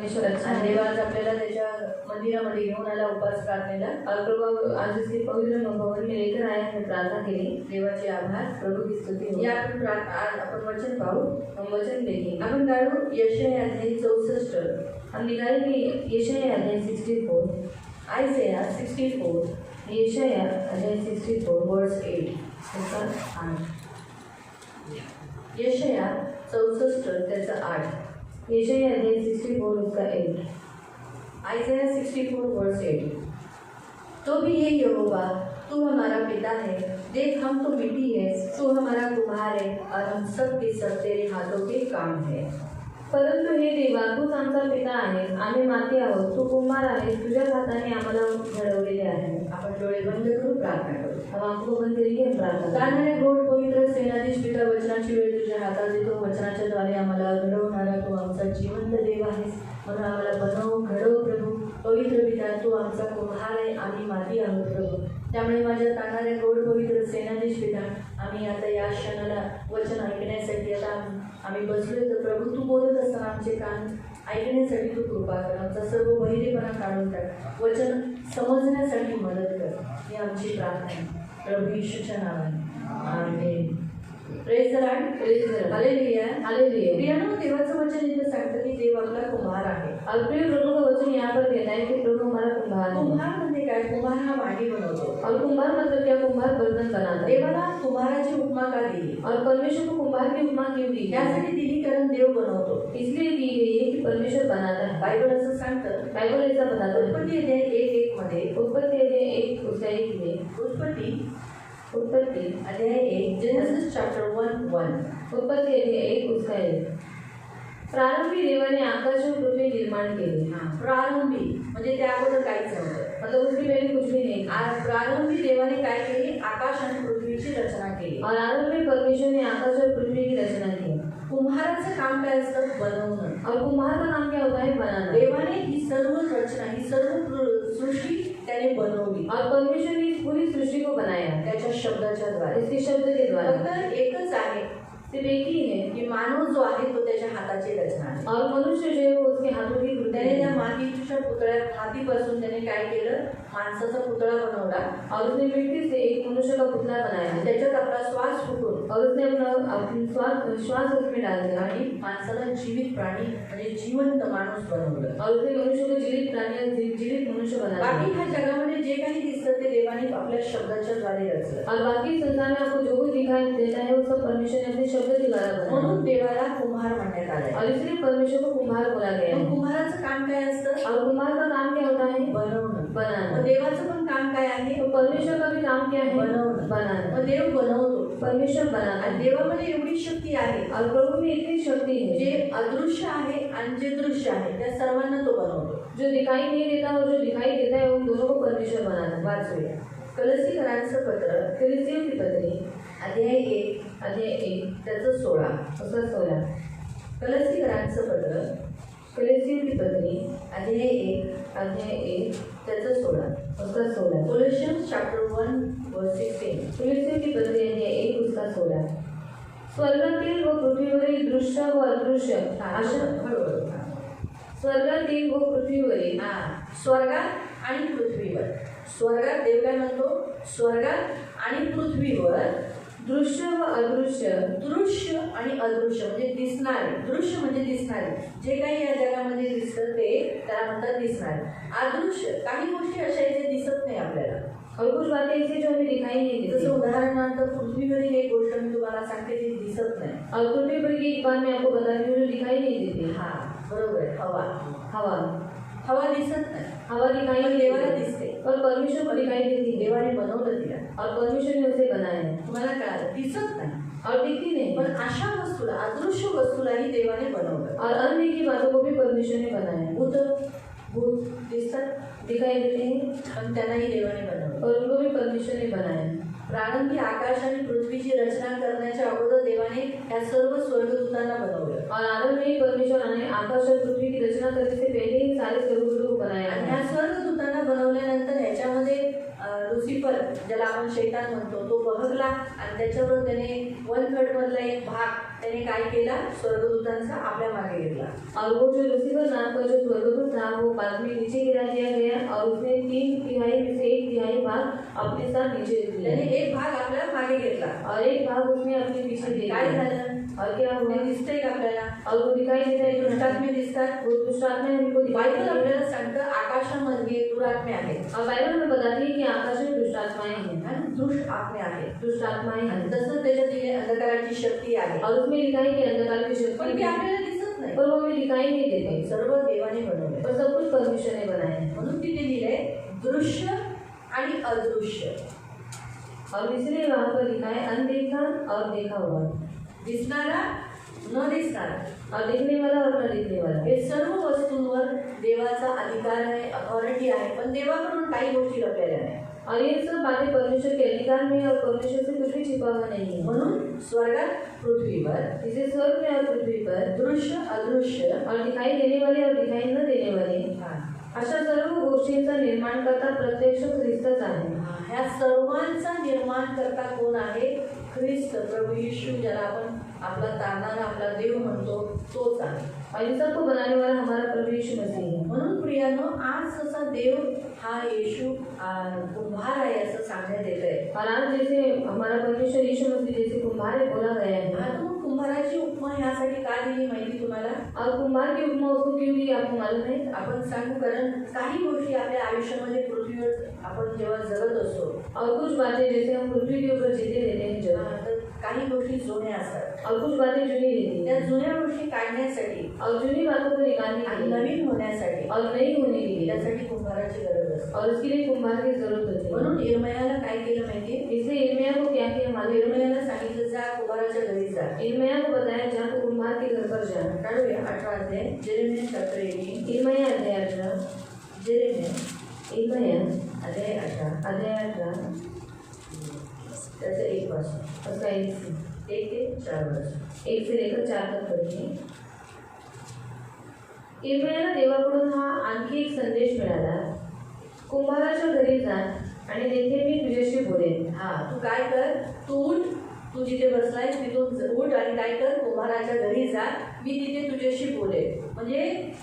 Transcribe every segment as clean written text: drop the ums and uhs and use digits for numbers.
परमेश्वर अच्छा है। देव आज आपल्याला त्याच्या मंदिरामध्ये घेऊन आला उपास प्रार्थनेला। और प्रभु आज इसके पवित्र भवन में लेकर आया है, प्रार्थना केली। देवाचे आभार, प्रभु की स्तुती हो। या आज आपण वचन पाहू, हम वचन देखेंगे। आपण काढू यशाया अध्याय 64। हम निकालेंगे यशाया अध्याय 64, आयसाया 64, यशाया अध्याय 64 वर्स 8 उसका 8। यशाया 64 त्याचा 8, यशाया अध्याय 64 उसका 8, आयसाया 64 वर्स 8। तो भी हे यहोवा, तू हमारा पिता है, देख हम तो मिट्टी है, तू हमारा कुम्हार है और हम सब के सब तेरे हाथों के काम है। परंतु हे देवा, तूच आमचा पिता आहे, आम्ही माती आहोत, तू कुंभार आहे, तुझ्या हाताने आम्हाला घडवलेले आहे। आपण डोळे बंद करू, प्रार्थना करू। हम आंखों बंद करिए, प्रार्थना। जाणारे गोड पवित्र सेनाधीश पिता, वचनाची वेळ तुझ्या हातात देतो। वचनाच्या द्वारे आम्हाला घडवणारा तू आमचा जिवंत देव आहेस, म्हणून आम्हाला बनव, घडव प्रभू। पवित्र पिता, तू आमचा कुम्हार आहे, आम्ही माती आहोत प्रभू। त्यामुळे माझ्या ताणाऱ्या गोड पवित्र सेनाधीश पिता, आम्ही आता या क्षणाला वचन ऐकण्यासाठी आता आम्ही बसलोय, तर प्रभू तू बोलत असताना आमचे कान ऐकण्यासाठी तू कृपा कर। आमचा सर्व बहिरेपणा काढून टाक, वचन समजण्यासाठी मदत कर, ही आमची प्रार्थना आहे प्रभू येशूच्या नावाने, amen. Praise the lord, praise the lord, hallelujah, hallelujah. प्रियानो, देवाचं वचन इथे सांगतं की देव आपला कुम्हार आहे। और प्रिय प्रभु का वचन यहाँ पर कहता है कि प्रभु हमारा कुम्हार है। कुम्हार म्हणजे काय? कुम्हार हा माटी बनवतो। और कुम्हार मतलब क्या? कुम्हार बर्तन बनाता। देवाला कुम्हाराची उपमा का दिली? और परमेश्वर को कुम्हार की उपमा क्यों दी? यासाठी दिली कारण देव बनवतो, इसलिए दी गई है कि परमेश्वर बनाता है। बायबल असं सांगतं, बायबल ऐसा बताता है। उत्पत्ति अध्याय 1:1 मध्ये, उत्पत्ति अध्याय 1 उसका 1 में, उत्पत्ति अध्याय 1, जेनेसिस चैप्टर 1:1, उत्पत्ति अध्याय 1 उसका 1। प्रारंभी देवाने आकाश और पृथ्वी निर्माण केले। प्रारंभी म्हणजे त्या अगोदर काहीच नव्हतं, मतलब उसके पहले कुछ भी नहीं। आज प्रारंभी देवाने काय केली? आकाश आणि पृथ्वीची रचना केली। और आरंभ में परमेश्वर ने आकाश और पृथ्वी की रचना की। कुम्हाराचं काम काय असतं? बनवणं। और कुम्हार का काम क्या होता है? बनाना। देवाने ही सर्व रचना, ही सर्व सृष्टी त्याने बनवली। और परमेश्वर ने इस पूरी सृष्टि को बनाया त्याच्या शब्दाच्या द्वारे, इसके शब्द के द्वारा। फक्त एकच आहे, सिर्फ एक ही है कि मानव जो आहे तो त्याच्या हाताची रचना आहे। और मनुष्य जो है वो उसके हाथों की कृती। त्याने त्या मातीच्या पुतळ्यात हातीपासून त्याने काय केलं? माणसाचा पुतळा बनवला और उसने मिट्टी से एक मनुष्य का पुतला बनाया। त्याच्यात आपला श्वास फुकून और उसने अपना श्वास उसमें डाल दिया आणि माणसाला जीवित प्राणी म्हणजे जिवंत माणूस बनवलं। और उसने मनुष्य को जीवित प्राणी, जीवित मनुष्य बनाया। बाकी ह्या जगामध्ये जे काही दिसतं ते देवाने आपल्या शब्दाच्या द्वारे रचलं। और बाकी संसार में आपको जो कुछ दिखाई देता है वो सब परमेश्वर ने अपने शब्द के द्वारा बनाया। म्हणून देवाला कुम्हार म्हणण्यात आलं और इसलिए परमेश्वर को कुम्हार बोला गया है। कुम्हाराचं काम काय असतं? और कुम्हार का काम क्या होता है? बनवणं, बनाना। देवाचं पण काम काय आहे? तो परमेश्वर का भी काम क्या है? बनवणं, बनाना। देव बनवतो, परमेश्वर बनाता। आणि देवामध्ये एवढी शक्ती आहे और प्रभु में इतनी शक्ति है, जे अदृश्य आहे आणि जे दृश्य आहे त्या सर्वांना तो बनवतो। जो दिखाई नहीं देता और जो दिखाई देता है उन दोनों को परमेश्वर बनाता। वाचूया कलसीकरांचं पत्र, कलसीयों की पत्री अध्याय 1 त्याचं 16 उसका 16। कलसीकरांचं पत्र, कलसीयों की पत्री अध्याय 1 त्याचं 16 उसका 16। कोलोसियन्स चैप्टर 1 वर्स 16, कलसीयों की पत्री अध्याय 1 उसका 16। स्वर्गातील व पृथ्वीवरील दृश्य व अदृश्य स्वर्गातील व पृथ्वीवरील, स्वर्गात आणि पृथ्वीवर। स्वर्गात देव काय म्हणतो? स्वर्गात आणि पृथ्वीवर दृश्य व अदृश्य, दृश्य आणि अदृश्य म्हणजे दिसणारे, दृश्य म्हणजे दिसणारे, जे काही या जगामध्ये दिसतं ते त्याला म्हणतात दिसणारे। अदृश्य काही गोष्टी अशा आहेत जे दिसत नाही आपल्याला, और कुछ बातें ऐसी जो हमें दिखाई नहीं देती। जसं उदाहरणार्थ पृथ्वीवरील एक गोष्ट मी तुम्हाला सांगते ती दिसत नाही, और पृथ्वी पर की एक बात मैं आपको बता रही हूँ जो दिखाई नहीं देती। बरोबर आहे। हवा दिसत नाही, हवा दिखाई नहीं, देवाला दिसते, पर परमेश्वर को दिखाई देती। देवाने बनवलं तिला और परमेश्वर ने उसे बनाया। तुम्हाला कळालं? दिसत नाही और दिखती नहीं, पण अशा वस्तूला, अदृश्य वस्तूलाही देवाने बनवलं। और अनदेखी बातों को भी परमेश्वर ने बनाया। भूत दिसतात, दिखाई देते हैं, पण त्यांनाही देवाने बनवलं और उनको भी परमेश्वर ने बनाया। प्रारंभी आकाश आणि पृथ्वीची रचना करण्याच्या अगोदर देवाने या सर्व स्वर्गदूतांना बनवलं। और आरंभ में परमेश्वर ने आकाश और पृथ्वी की रचना करने से पहले ही सारे स्वर्गदूतों को बनाया। आणि या स्वर्गदूतांना बनवल्यानंतर ह्याच्यामध्ये लुसिफर, ज्याला आपण शैतान म्हणतो, तो बहकला आणि त्याच्यावर त्याने 1/3 मधला एक भाग त्याने काय केला? स्वर्गदूतांचा आपल्या मागे घेतला। और वो जो लुसिफर नाम का जो था वो बाद में नीचे गिरा दिया गया और उसने 3/3 में से 1/3 भाग अपने साथ नीचे लिया, यानी एक भाग आपल्याला मागे घेतला और एक भाग उसने अपने पीछे दे काय दिया। झालं और क्या हुआ? ते दिसतंय का आपल्याला और वो दिखाई देता है दृष्टात्मे दिसतात वो दुष्टात्मा हमको दिखाई बायबल देती है। आपल्याला सांगतं आकाशामध्ये दुरात्मे आहेत और बाइबल में बताती है कि आकाश में दुष्ट आत्माएं हैं, आणि दुष्ट आत्मे आहेत दुष्ट आत्माएं आणि हैं, तसं त्याच्यात दिले अंधकाराची शक्ती आहे और उसमें लिखा है कि अंधकार की पण शक्ति ती है, आपल्याला दिसत नाही पर वो हमें दिखाई नहीं देते, सर्व देवाने बनवले पर सब कुछ परमेश्वर ने बनाया है। म्हणून तिथे दिले दृश्य आणि अदृश्य और इसलिए वहाँ पर लिखा है अनदेखा और देखा हुआ, दिसणारा न दिसणारा और देखने वाला और न देखने वाला। हे सर्व वस्तूंवर देवाचा अधिकार आहे अथॉरिटी आहे पण देवाकडून काही गोष्टी लपलेल्या नाही और ये सब बातें परमेश्वर के अधिकार में है और परमेश्वर से कुछ भी छिपा हुआ नहीं है। म्हणून स्वर्गात पृथ्वीवर इसे स्वर्ग में और पृथ्वी पर दृश्य अदृश्य और दिखाई देने वाले और दिखाई न देने वाले हा. अशा सर्व गोष्टींचा निर्माणकर्ता प्रत्यक्ष ख्रिस्तच आहे। ह्या सर्वांचा निर्माण करता कोण आहे ख्रिस्त प्रभू येशू ज्याला आपण आपला तारणारा आपला देव म्हणतो तोच आहे और इन सबको बनाने वाला हमारा प्रभु यीशु मसीह है। म्हणून प्रियानो आज जसा देव हा येशू कुंभार आहे असं सांगण्यात येत आहे और आज जैसे हमारा परमेश्वर यीशु मसीह जैसे कुम्हार है बोला गया है, आता मग कुंभाराची उपमा ह्यासाठी का दिली माहिती तुम्हाला और कुम्हार की उपमा उसको क्यों दी आपको मालूम है? आपण सांगू कारण काही गोष्टी आपल्या आयुष्यामध्ये पृथ्वीवर आपण जेव्हा जगत असतो और कुछ बातें जैसे हम पृथ्वी के ऊपर जीते रहते हैं जब, तर काही गोष्टी जुन्या असतात और कुछ बातें जुनी रहती त्या हैं, जुन्या गोष्टी काढण्यासाठी और जुनी बातों को निकालने के आणि लिए नवीन होण्यासाठी और नई होने के लिए, त्यासाठी कुंभाराची गरज असते और उसके लिए कुम्हार की जरूरत होती है। म्हणून इर्मयाला काय केलं माहितीये इसलिए इर्मिया को क्या किया मालूम? इर्मयाला सांगितलं जा कुंभाराच्या घरी जा इर्मिया को बताया जा तो कुम्हार के घर पर जा। काढूया 18 अध्याय जेरेमिया चॅप्टर 18 इर्मिया अध्याय 18, जेरेमिया इर्मिया अध्याय 18 अध्याय 18 त्याचं 1 पासून उसका 1 ते 4 वर्ष 1 से लेकर 4 तक पढ़िए। इर्मियाला देवाकडून हा आणखी एक संदेश मिळाला, कुंभाराच्या घरी जा आणि तेथे मी तुझ्याशी बोलेन। हा तू काय कर तू उठ तू जिथे बसलाय तिथून उठ आणि काय कर कुंभाराच्या घरी जा मी तिथे तुझ्याशी बोलेन म्हणजे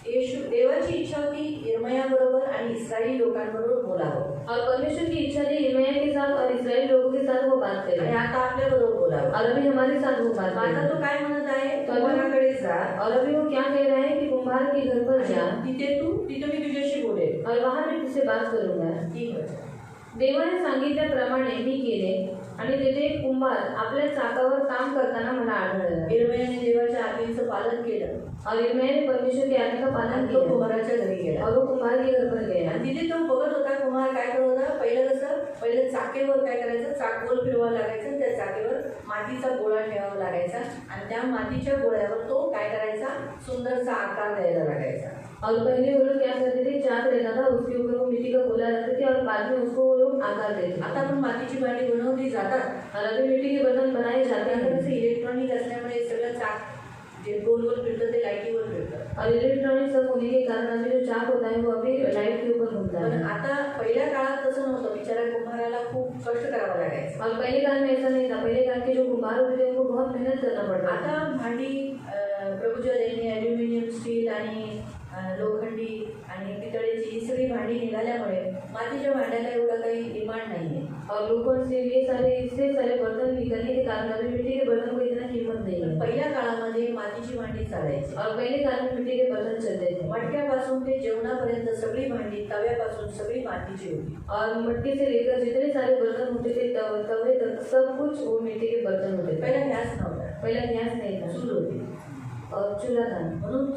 येशू देवाची इच्छा होती इर्मया बरोबर आणि इस्रायली लोकांबरोबर बोलावं और परमेश्वर की इच्छा थी इर्मिया के साथ और इस्राएल लोगों के साथ वो बात आणि करे, आता आपल्या बरोबर बोलावं और अभी हमारे साथ वो बात आता करे। तो काय म्हणत आहे कुंभाराकडे जा और अभी वो क्या कह रहा है कि कुम्हार के घर पर जा आणि तिथे मी तुझ्याशी बोलेन और वहां मैं तुझसे बात करूंगा। 3 वर्ष देवाने सांगितल्याप्रमाणे मी केले आणि तेथे एक कुंभार आपल्या चाकावर काम करताना मला आढळला। इर्मयाने देवाच्या आज्ञेचं पालन केलं और इर्मिया ने परमेश्वर की आज्ञा का पालन आणि तो किया कुंभाराच्या घरी गेला और वो कुम्हार के घर पर गया। आणि तिथे तो बघत होता कुंभार काय करत होता पहिलं चाकेवर काय करायचं चाक गोल फिरवावं लागायचं त्या चाकेवर मातीचा गोळा ठेवावा लागायचा आणि त्या मातीच्या गोळ्यावर तो काय करायचा सुंदरसा आकार द्यायला लागायचा और पहले वो लोग क्या करते थे, चाक रहता था उसके ऊपर वो मिट्टी का गोला रखते थे और बाद में उसको वो लोग आकार देते थे। आता पण मातीची भांडी बनवली जातात और अभी मिट्टी के बर्तन बनाए जाते आता हैं कसं इलेक्ट्रॉनिक असल्यामुळे सगळं चाक जे गोल गोल फिरतं ते लाईटीवर फिरतं और इलेक्ट्रॉनिक सब होने के कारण अभी जो चाक होता है वो अभी लाइट के ऊपर घूमता पण है। आता पहिल्या काळात तसं नव्हतं बिचारा कुंभाराला खूप कष्ट करावं लागायचं और पहले काल में ऐसा नहीं था, पहले काल के जो कुम्हार होते थे उनको बहुत मेहनत करना पड़ता था। आता भांडी प्रभूच्या देणे ॲल्युमिनियम स्टील आणि लोखंडी आणि पितळेची ही सगळी भांडी निघाल्यामुळे मातीच्या भांड्याला एवढं काही डिमांड नाही आहे और लोगों से ये सारे इससे सारे बर्तन निकलने के कारण अभी मिट्टी के बर्तन को इतना कीमत नहीं है। पहिल्या काळामध्ये मातीची भांडी चालायची और पहले काल में मिट्टी के बर्तन चलते थे मटक्यापासून ते जेवणापर्यंत सगळी भांडी तव्यापासून सगळी मातीची होती और मिट्टी से लेकर जितने सारे बर्तन होते थे तवे तक सब कुछ वो मिट्टी के बर्तन होते थे। पहिला गॅस नव्हता पहला गैस नहीं था चूल होती और चूल्हा था, म्हणून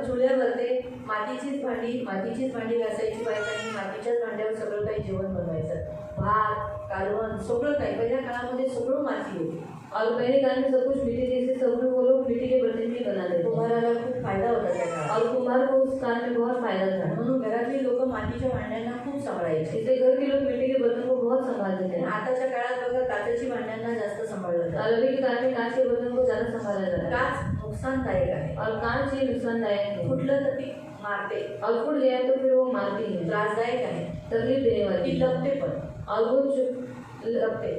चुल्यावर ते मातीचीच भांडी घासायची बायकांनी मातीच्याच भांड्यावर सगळं काही जेवण बनवायचं भात कालवण सगळं काही पहिल्या काळामध्ये सगळं माती होती और पहले काल में सब कुछ मिट्टी जैसे सब लोग वो लोग मिट्टी के बर्तन भी बनाते थे कुंभाराला खूप फायदा होता त्या काळात और कुम्हार को उस काल में बहुत फायदा था। म्हणून घरातली लोक मातीच्या भांड्यांना खूप सांभाळायचे इससे घर के लोग मिट्टी के बर्तन को बहुत संभालते थे। आताच्या काळात बघा काचेची भांड्यांना जास्त सांभाळलं और जातं अभी के काल में कांच के बर्तन को ज्यादा संभाला जाता है काच नुकसानदायक आहे और कांच ही नुकसानदायक है फुटलं तर ती मारते और फूट गया तो फिर वो मारती है, त्रासदायक आहे तकलीफ देने ती वाली है। लपते पण और वो लपटे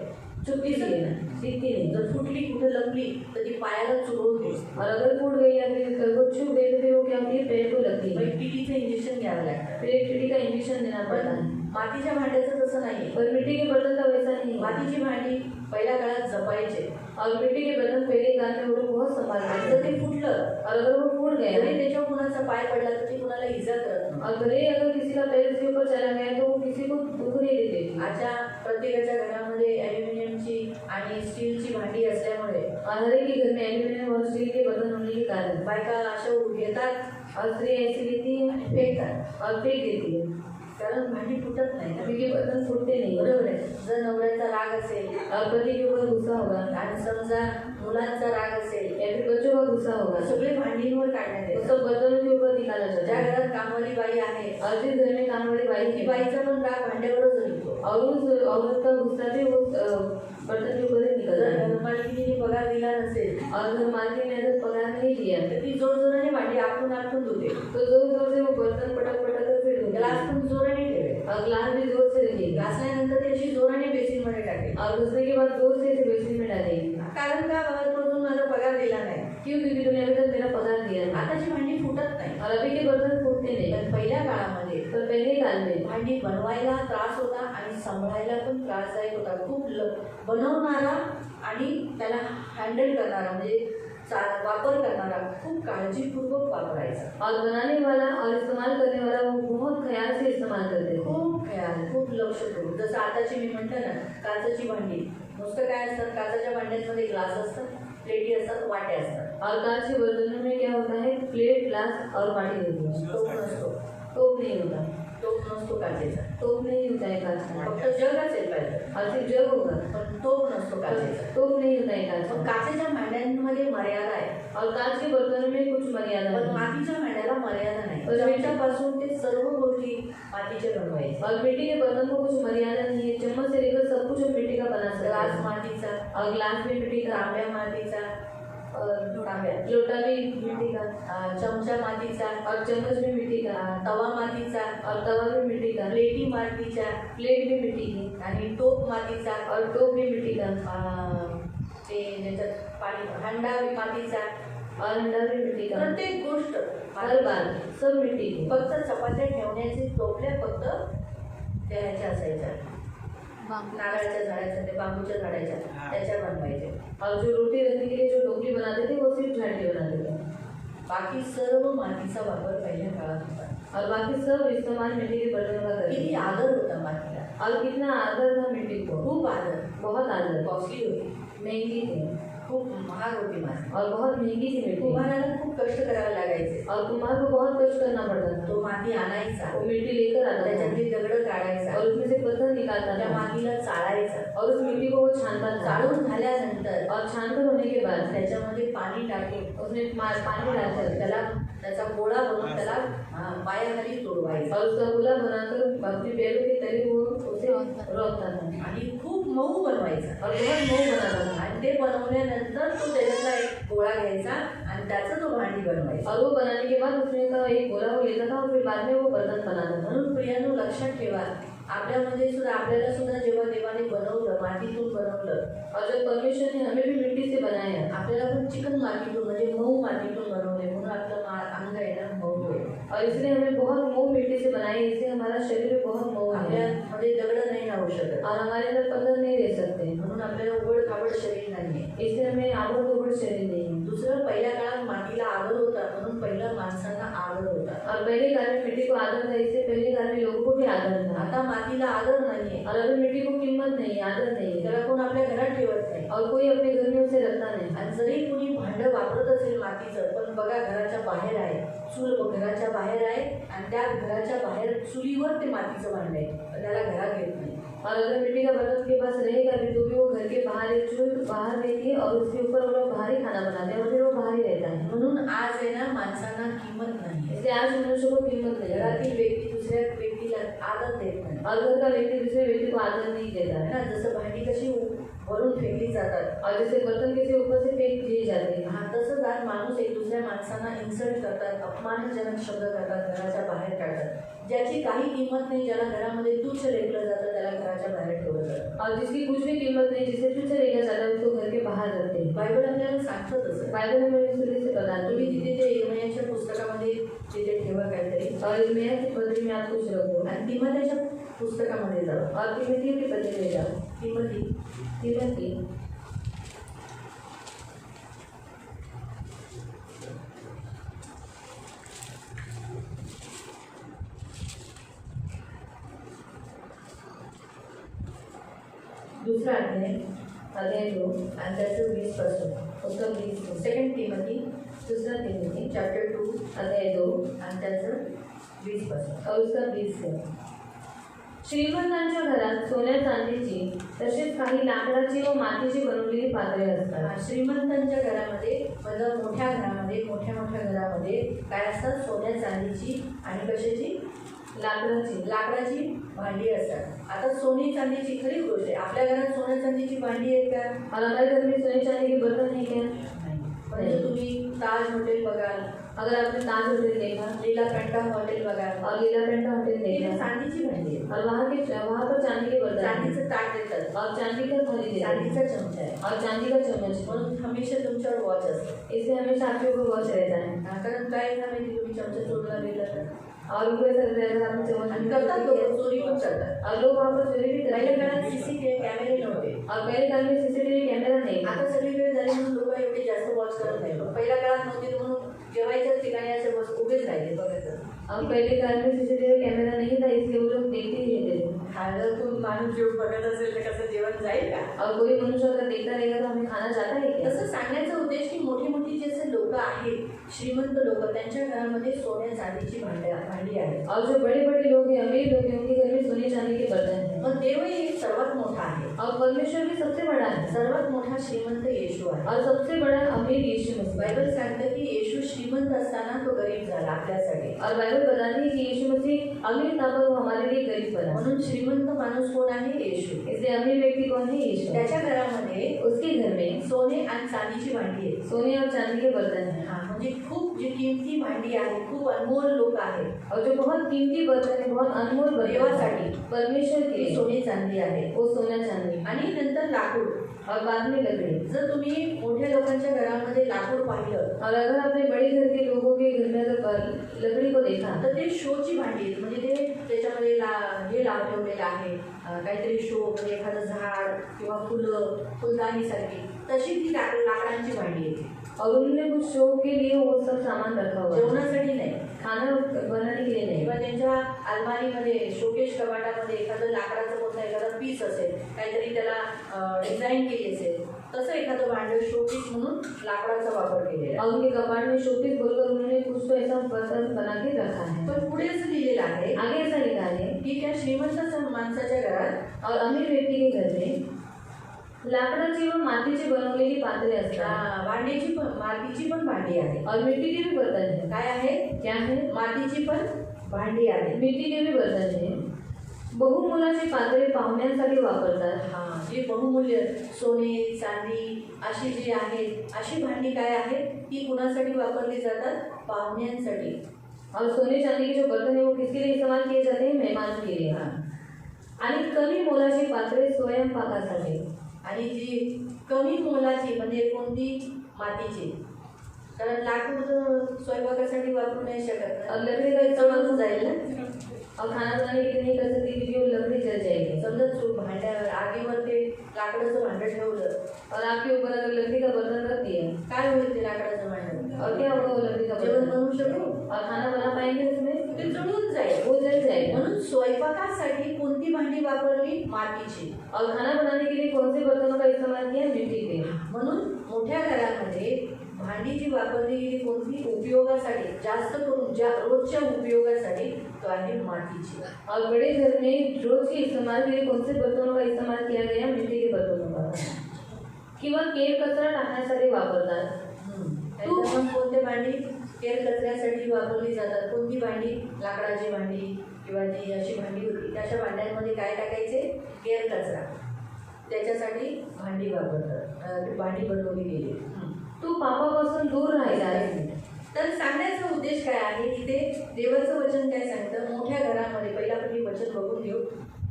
चुपती सी है ना, सीखती नहीं। जर फुटली कुठे लपली तर ती पायाला चुरवते और अगर फूट गई या फिर वो छू गई तो फिर वो क्या होती है, पैर को लगती है। टीटीचं इंजेक्शन द्यावं लागतं. फिर एक टीटी का इंजेक्शन देना पड़ता पण है। मातीच्या भांड्याचं तसं नाही. पर मिट्टी के बर्तन का वैसा नहीं है। मातीची भांडी पहिल्या काळात जपायचे. और मिट्टी के बर्तन पहले काल में वो लोग बहुत संभालते आणि थे। जर ते फुटलं और अगर वो फूट गया तरी त्याच्यावर कुणाचा पाय पडला तर ते कुणाला इजा करत नाही. और भले ही अगर किसी का पैर उसके ऊपर चला गया तो वो किसी को दुख नहीं देते। आजच्या प्रत्येकाच्या घरामध्ये ॲल्युमिनियमची आणि स्टीलची भांडी असल्यामुळे और हर एक के घर में एल्यूमिनियम और स्टील के बर्तन होने के कारण बायका अशा घेतात और स्त्री ऐसी लेती है आणि फेकतात. और फेंक देती है, कारण भांडी फुटत नाही ना. क्योंकि बर्तन फूटते नहीं। बरोबर आहे. जर नवऱ्याचा राग असेल और पति के ऊपर गुस्सा होगा आणि समजा मुलांचा राग असेल या फिर बच्चों का गुस्सा होगा, सगळे भांडींवर काढण्यात तो येतात. सब बर्तनों के ऊपर निकाला जाता ज्या है। घरात कामवाली बाई आहे और जिस घर में काम वाली बाई ती है बाईचा पण राग भांड्यावरच निघतो. और उस औरत का गुस्सा भी उस बर्तन के ऊपर ही निकल जर जाता है। घरमालकीने पगार दिला नसेल और घर मालकिन ने अगर पगार नहीं दिया तर ती जोरजोराने भांडी आपटून आपटून धुते. तो जोर जोर से वो बर्तन पटक पटक कर फिर धोती ग्लास है। पण जोराने ठेवे. और ग्लास भी जोर से रखिएगा घासल्यानंतर ती अशी जोराने बेसिनमध्ये टाकेल. और घुसने के बाद जोर से इसे बेसिन में डालेगी। कारण का बाबा तो अजून मला पगार दिला नाही. क्यों? क्योंकि तूने अभी तक मेरा पगार दिया नहीं। आताची भांडी फुटत नाही. और अभी के बर्तन फूटते नहीं। पण पहिल्या काळामध्ये पर पहले काल में भांडी बनवायला त्रास होता आणि सांभाळायला पण त्रासदायक होता. खूप बनवणारा आणि त्याला हँडल करणारा म्हणजे वापर करणारा खूप काळजीपूर्वक वापरायचा. और बनाने वाला और इस्तेमाल करने वाला वो बहुत ख्याल से इस्तेमाल करते थे। खूप ख्याल खूप लक्ष करून. जसं आताची मी म्हटलं ना काचेची भांडी नुसतं काय असतात काचेच्या भांड्यांमध्ये ग्लास असतात, प्लेटी असतात, वाट्या असतात. और कांच के बर्तनों में क्या होता है? प्लेट, ग्लास और बाटी होती है। टोप नसतो. टोप नहीं होता, टोप नसतो काचेचा. टोप नहीं होता है कांच का। फक्त जग असेल पाहिजे और सिर्फ जग होगा, पण टोप नसतो काचेचा. टोप नहीं होता है कांच पण का। काचेच्या भांड्यांमध्ये मर्यादा आहे. और कांच के बर्तनों में कुछ मर्यादा पण है। मातीच्या भांड्याला मर्यादा नाही. पण चमच्यापासून ते सर्व गोष्टी मातीचे बनवायचे. और मिट्टी के बर्तन को कुछ मर्यादा नहीं है। चम्मच से लेकर सब कुछ हम मिट्टी का बना सकते ग्लास हैं। मातीचा, और ग्लास भी मिट्टी का, तांब्या मातीचा, और तांब्या, लोटा भी मिट्टी का, चमचा मातीचा, और चम्मच भी मिट्टी का, तवा मातीचा, और तवा भी मिट्टी का, प्लेटी मातीच्या प्लेट भी मिट्टी की, आणि टोप मातीचा, और टोप भी मिट्टी का, ते ज्याच्यात पाणी हंडा मातीचा. और हंडा भी मिट्टी का। प्रत्येक गोष्ट हर बार सब मिट्टी की। फक्त चपात्या ठेवण्याचे टोपल्या फक्त त्या ह्याच्या असायच्या नारळाच्या झाडाच्या, ते बांबूच्या झाडाच्या त्याच्या बनवायचे. और जो रोटी रखने के लिए जो टोकरी बनाते थे वो सिर्फ झाड़ के बनाते थे। बाकी सर्व मातीचा वापर पहिल्या काळात होता. और बाकी सब इस्तेमाल मिट्टी के बर्तनों का करते किती थे। आदर होता मातीला. और कितना आदर था मिट्टी को, खूप आदर. बहुत आदर। कॉस्टली होती, महंगी थी खूप महाग होती माती. और बहुत महंगी थी मिट्टी। कुम्हाराला खूप कष्ट करावे लागायचे. और कुम्हार को बहुत कष्ट करना पड़ता था। तो माती आणायचा, वो मिट्टी लेकर आता था त्याच्यातली दगड काढायचा, और उसमें से पत्थर निकालता त्या था मातीला चाळायचा. और उस मिट्टी को वो छानता था। चाळून झाल्यानंतर और छानकर होने के बाद त्याच्यामध्ये पाणी टाकून उसमें पानी डालकर त्याला त्याचा गोळा बनवून त्याला पायाखाली तोडवायचा. और उसका गोला बनाकर अपने पैरों के तले वो उसे रोकता था आणि खूप मऊ बनवायचा. और बहुत मऊ बनाता था। आणि ते बनवल्यानंतर तो त्याच्यातला एक गोळा घ्यायचा आणि त्याचं तो भांडी बनवायचा. और वो बनाने के बाद उसमें का एक गोला वो लेता था और फिर बाद में वो बर्तन बनाता था। म्हणून प्रियांनो लक्षात ठेवा आपल्यामध्ये सुद्धा आपल्याला सुद्धा जेव्हा देवाने बनवलं मातीतून बनवलं और जब परमेश्वर ने हमें भी मिट्टी से बनाया आपल्याला पण चिकन मातीतून म्हणजे मऊ मातीतून बनवले म्हणून आपलं अंग आहे ना मऊ होईल. और इसलिए हमें बहुत मऊ मिट्टी से बनाया, इससे हमारा शरीर भी बहुत मऊ है आपल्यामध्ये दगड नाही राहू शकत और हमारे अंदर पत्थर नहीं रह सकते, म्हणून आपल्याला उबड खाबड शरीर नाहीये. इसलिए हमें आबड़ दोबड़ शरीर नहीं है। दुसरं पहिल्या काळात मातीला आदर होता म्हणून पहिल्या माणसांना आदर होता. और पहले काल में मिट्टी को आदर था, इससे पहले काल में लोगों को भी आदर था। आता मातीला आदर नाहीये. और अभी मिट्टी को कीमत नहीं, आदर नहीं है त्याला कोण आपल्या घरात ठेवत नाही. और कोई अपने घर में उसे रखता नहीं। आणि जरी कुणी भांडं वापरत असेल मातीचं पण बघा घराच्या बाहेर आहे, चूल घराच्या बाहेर आहे आणि त्या घराच्या बाहेर चुलीवर ते मातीचं भांड आहे, पण त्याला घरात घेत नाही. और अगर मिट्टी का बर्तन के पास रहेगा भी तो भी वो घर के बाहर एक चूल बाहर रहती है और उसके ऊपर वो लोग बाहर ही खाना बनाते हैं और फिर वो बाहर ही रहता है। म्हणून आज आहे ना माणसांना किंमत नाही. इसलिए आज मनुष्य को कीमत नहीं है। घरातील व्यक्ती दुसऱ्या व्यक्तीला आदर देत नाही. और घर का व्यक्ति दूसरे व्यक्ति को आदर नहीं देता है ना जसं भांडी कशी वरून फेकली जातात और जैसे बर्तन किसी ऊपर से फेंक दिए जाते हैं, हा तसंच आज माणूस एक दुसऱ्या माणसांना इन्सल्ट करतात, अपमानजनक शब्द करतात, घराच्या बाहेर काढतात. ज्याची काही किंमत नाही, ज्याला घरामध्ये तुच्छ लेखलं जातं, त्याला घराच्या बाहेर ठेवलं जातं. और जिसकी कुछ भी कीमत नहीं, जिसे तुच्छ देखा जाता है उसको घर के बाहर रखते हैं. बायबल आपल्याला सांगतं तसं. बाइबल हमें इस तरह से बताती तुम्ही है. तिथे ते इर्मियाच्या पुस्तकामध्ये तिथे ठेवा काहीतरी, और इर्मिया की पत्री में आप कुछ रखो आणि तिमोथेच्या पुस्तकामध्ये जाऊ. और तिमोथी की पत्री में जाओ. तिमोथी दुसरा अध्याय 2 आणि त्याचं 20%. उसका 20 सेकंड तिमोथी दूसरा तिमोथी चॅप्टर 2 अध्याय 2 आणि त्याचं 20%. और उसका 20 है. श्रीमंतांच्या घरात सोन्या चांदीची तसेच काही लाकडाची व मातीची बनवलेली पात्रे असतात. श्रीमंतांच्या घरामध्ये मतलब मोठ्या घरामध्ये, मोठ्या घरामध्ये काय असतात? सोन्या चांदीची आणि कशाची? लाकडाची भांडी असतात. आता सोनी चांदीची खरी गोष्ट आहे. आपल्या घरात सोन्या चांदीची भांडी आहेत का? और हमारे घर में सोने चांदी के बर्तन है क्या? म्हणजे तुम्ही ताज हॉटेल बघाल, अगर आपने ताज होटल देखा लीलाकंठा हॉटेल बघाल, और लीलाकंठा होटल तिथे देखा चांदीची भांडी आहे. और वहाँ पर चांदी के बर्तन हैं. चांदीचं ताट देतात, और चांदी का थाली देते हैं. चांदीचा चमचा आहे. और चांदी का चम्मच. म्हणून हमेशा तुमच्यावर वॉच असतं. इससे हमेशा आपके ऊपर वॉच रहता है. कारण काय झालं की तुम्ही चमचा चोरला गेला तर और उनको ऐसा रहता है अगर आपने चम्मच आणि करतात लोक, चोरी पण करतात. और लोग वहाँ पर चोरी भी पहिल्या करते काळात हैं. सीसीटीव्ही कॅमेरे नव्हते. और पहले काल में सीसीटीवी कैमरा नहीं था. आता सगळीकडे झाले म्हणून लोक एवढे जास्त वॉच करत नाही. पण पहिल्या काळात नव्हते म्हणून जेवायच्या ठिकाणी असे बस उभेच राहिले बघायचं. और पहले काल में सीसीटीवी कैमरा नहीं था, इसलिए वो लोग देखते ही रहते थे. खायला तू माणूस जेवण बघत असेल तर कसं जेवण जाईल का? और कोई मनुष्य अगर देखता रहेगा तो हमें खाना जाता है क्या? तसं सांगण्याचा उद्देश की मोठी मोठी जे असे लोक आहेत, श्रीमंत लोक, त्यांच्या घरामध्ये सोन्या चांदीची भांडी आहेत. और जो बड़े बड़े लोग हैं, अमीर लोग हैं, उनके घर में सोने चांदी के बर्तन हैं. मग देवही एक सर्वात मोठा आहे. और परमेश्वर भी सबसे बड़ा है. सर्वात मोठा श्रीमंत येशू आहे. और सबसे बड़ा अमीर यीशु मसीह. बायबल सांगतं की येशू श्रीमंत असताना तो गरीब झाला आपल्यासाठी. और बाइबल बताती है कि यीशु मसीह अमीर था पर वो हमारे लिए गरीब बना. म्हणून श्रीमंत माणूस कोण आहे? येशू. इसलिए अमीर व्यक्ति कौन है? यीशु. त्याच्या घरामध्ये उसके घर में सोने आणि चांदीची भांडी आहेत. सोने और चांदी के बर्तन हैं. म्हणजे खूप जी किमती भांडी आहे, खूप अनमोल लोक आहेत. और जो बहुत कीमती बर्तन है, बहुत अनमोल बर्तन देवासाठी परमेश्वर के ती लिए सोने चांदी आहे. वो सोना चांदी. आणि नंतर लाकूड. और बाद में लकड़ी. जर तुम्ही मोठ्या लोकांच्या घरामध्ये लाकूड पाहिलं और अगर आपने बड़े घर के लोगों के घर में अगर लकड़ी को देखा तर ते शोची भांडी आहेत. म्हणजे ते त्याच्यामध्ये हे ठेवलेलं आहे, काहीतरी शो, म्हणजे एखादं झाड किंवा फुलं, फुलदाणीसारखी तशी ती लाकडांची भांडी आहे. और उन्होंने कुछ शो के लिए वो सब सामान रखा हुआ है. जेवणासाठी नाही, खाना बनाने के लिए नहीं. किंवा त्यांच्या अलमारीमध्ये, शोकेश कपाटामध्ये एखादं लाकडाचं कोणता एखादा पीस असेल, काहीतरी त्याला डिझाईन केली असेल, तसं एखादं भांडं शोपीस म्हणून लाकडाचा वापर केलेला आहे. और उनके कपाट में शोपीस बोलकर उन्होंने कुछ तो ऐसा बर्तन बना के रखा है. पण पुढे असं लिहिलेलं आहे आगे ऐसा लिखा है की त्या श्रीमंत माणसाच्या घरात और अमीर व्यक्ति के घर में लाकडाची व मातीची बनवलेली पात्रे असतात. भांडीची पण, मातीची पण भांडी आहे. और मिट्टी के भी बर्तन है. काय आहे? क्या है? मातीची पण भांडी आहे. मिट्टी के भी बर्तन है. बहुमोलाची पात्रे पाहुण्यांसाठी वापरतात. जी बहुमूल्य सोने चांदी अशी जी आहेत, अशी भांडी काय आहेत? ती कुणासाठी वापरली जातात? पाहुण्यांसाठी. और सोने चांदी के जो बर्तन है वो किसके लिए इस्तेमाल किए जाते हैं? मेहमान के लिए. आणि कमी मोलाची पात्रे स्वयंपाकासाठी. आणि जी कमी मोलाची म्हणजे कोणती? मातीची. कारण लाकूड स्वयंपाकासाठी वापरू नाही शकत. और लकड़ी का इस्तेमाल जळून जाईल ना. और खाना बनाने के लिए नहीं कर सकती क्योंकि वो लकड़ी जल जाएगी. समजा भांड्या आगीवर ते लाकडाचं भांडं ठेवलं और आपके ऊपर अगर लकड़ी का बर्तन रख दिया, काय होईल ते लाकडाचं भांडं? और क्या होगा वो लकड़ी का जेवण बर्तन? बनवू शकू? और खाना बना पाएंगे उसमें? ते जळून जाईल. वो जल जाएगा. म्हणून स्वयंपाकासाठी कोणती भांडी वापरली? मातीची. और खाना बनाने के लिए कौन से बर्तनों का इस्तेमाल किया? मिट्टी के. म्हणून मोठ्या घरामध्ये भांडी जी वापरली गेली कोणती? उपयोगासाठी, जास्त करून ज्या रोजच्या उपयोगासाठी, तो आहे मातीची. और बड़े घर में रोज के इस्तेमाल के लिए कौन से बर्तनों का इस्तेमाल किया गया? मिट्टी के बर्तनों का. किंवा केर कचरा टाकण्यासाठी वापरतात. त्याच्यावर कोणते भांडी केर कचऱ्यासाठी वापरली जातात? कोणती भांडी? लाकडाची भांडी किंवा जी अशी भांडी होती, त्याच्या भांड्यांमध्ये काय टाकायचे? केर कचरा. त्याच्यासाठी भांडी वापरतात, भांडी बनवली गेली. तू पापापासून दूर राहिला आहे. तर सांगण्याचा उद्देश काय आहे, इथे देवाचं वचन काय सांगतं, मोठ्या घरामध्ये पहिला आपण वचन बघून घेऊ.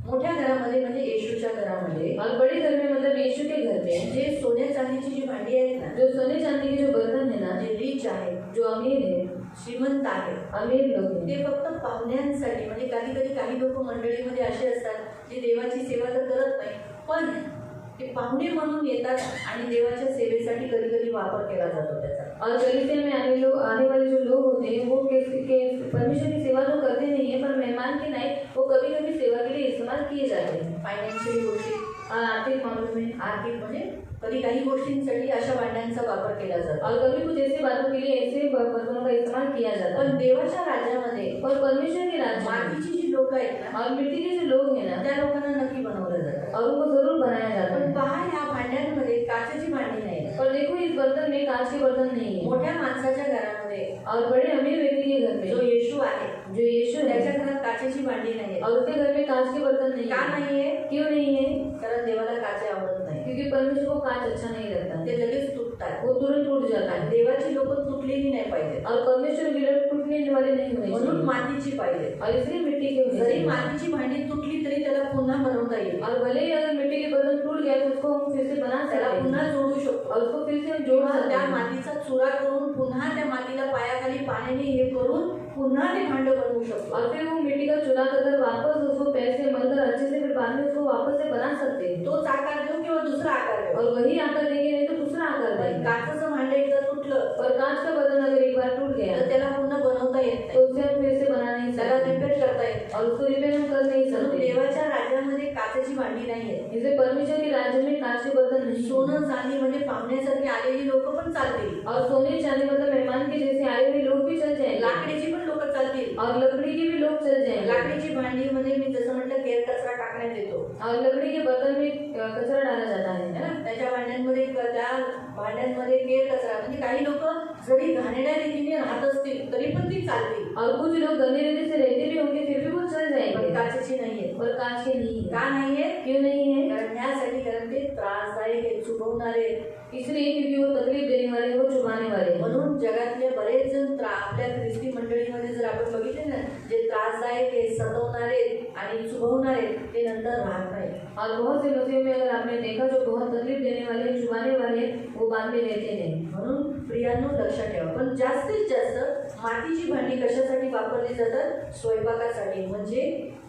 मोठ्या घरामध्ये म्हणजे येशूच्या घरामध्ये, और बड़े घर में मतलब यीशु के घर में जे सोन्या चांदीची जी भांडी आहेत ना, जो सोने चांदी के जो बर्तन है ना, जे रिच आहे, जो अमीर है, श्रीमंत आहे, अमीर लोग हैं, ते फक्त पाहुण्यांसाठी, म्हणजे कधी कधी काही लोक मंडळीमध्ये असे असतात जे देवाची सेवा तर करत नाही, पण ते पाहुणे म्हणून येतात आणि देवाच्या सेवेसाठी कधी कधी वापर केला जातो त्याचा. और कलीसिया में आने वाले जो लोग होते हैं वो परमेश्वर की सेवा तो करते नहीं है, पर मेहमान के नाइट वो कभी कभी सेवा के लिए इस्तेमाल किए जाते हैं. फायनान्शियली गोष्टी, और आर्थिक मामलों में आर्थिक म्हणजे कधी काही गोष्टींसाठी अशा भांड्यांचा वापर केला जातो. और कभी कुछ ऐसी बातों के लिए ऐसे बर्तनों का इस्तेमाल किया जाता पण है. देवाच्या राज्यामध्ये और परमेश्वर के राज्य में मातीची जी लोक आहेत ना, और मिट्टी के जो लोग हैं ना, त्या लोकांना नक्की बनवलं जातं. और उनको जरूर बनाया जाता पण है. पहा, या भांड्यांमध्ये काचेची भांडी नाही, पर देखो इस बर्तन में कांच के बर्तन नहीं है. मोठ्या माणसाच्या घरामध्ये और बड़े अमीर व्यक्ति के घर जो में येशू आहे जो यीशु त्याच्या है घरात काचेची भांडी नाहीये. और उसके घर में कांच के बर्तन नहीं का है. नाहीये? क्यों नहीं है? कारण देवाला काचे आवडत नाही, क्योंकि परमेश्वर को कांच अच्छा नहीं लगता ते है, लगेच तुटतात. वो तुरंत टूट जाता आणि है. देवाची लोक तुटलेली नाही पाहिजे, और परमेश्वर के लोग टूटने वाले नहीं होने म्हणून चाहिए. मातीची पाहिजे. और इसलिए मिट्टी के होने जरी चाहिए. मातीची भांडी तुटली तरी त्याला पुन्हा बनवता येईल, और भले ही अगर मिट्टी के बर्तन टूट गया तो उसको हम फिर से बना त्याला सकते हैं पुन्हा जोडू शकतो. और उसको फिर से हम जोड़ सकते त्या हैं. मातीचा चुरा करून पुन्हा त्या मातीला पायाखाली पाण्याने हे करून पुन्हा ते भांड बनवू शकतो. और फिर वो मिट्टी का चूल्हा कर वापस उसको पैसे मलकर अच्छे से फिर बाद में उसको वापस से बना सकते हैं. तोच आकार देऊ किंवा दुसरा आकार देऊ. और वही आकार देंगे नहीं तो दूसरा आकार पण देंगे. काचेचं भांड एकदा तुटलं और कांच का बर्तन अगर एक बार टूट गया तर त्याला पुन्हा बनवता येत तो नाही, उसे हम फिर से बना नहीं त्याला सकते रिपेअर करता येत नाही. और उसको रिपेयर हम कर नहीं म्हणून सकते. देवाच्या राज्यामध्ये काचेची भांडी नाहीये. इसे परमेश्वर के राज्य में कांच के बर्तन नहीं. सोनं चांदी म्हणजे पाहुण्यासारखी आलेली लोक पण चालतील, और सोने चांदी मतलब मेहमान के जैसे आए हुए लोग भी चल जाएंगे. लाकडीची पण लोक चालतील. और लकड़ी के भी लोग चल जाएंगे. लाकडीची भांडी मध्ये मी जसं म्हटलं केर कचरा टाकण्यात येतो, और लकड़ी के बर्तन में कचरा डाला जाता है है. ना. त्याच्या भांड्यांमध्ये त्या भांड्यांमध्ये केर कचरा, म्हणजे काही लोक जरी घाणेरड्या रीतीने राहत असतील तरी पण ती चालतील, और कुछ लोग गंदे रीति से रहते भी होंगे फिर भी वो चल पण जाएंगे. काचेची नाहीये. और कांच के नहीं है. का नाहीये? क्यों नहीं है? कारण ह्यासाठी, कारण ते त्रासदायक आहे, चुकवणारे. इसलिए क्योंकि वो तकलीफ देने वाले, वो चुभाने वाले हैं. म्हणून जगातले बरेच जण आपल्या ख्रिस्ती मंडळीमध्ये जर आपण बघितले ना, जे त्रासदायक आहे, सतवणारे आणि चुभवणारे, ते नंतर राहत नाही. और बहुत से मसीहों में अगर आपने देखा जो बहुत तकलीफ देने वाले, चुभाने वाले, वो बाद में रहते नहीं. म्हणून प्रियांनो लक्षात ठेवा. पण जास्तीत जास्त मातीची भांडी कशासाठी वापरली जातात? स्वयंपाकासाठी, म्हणजे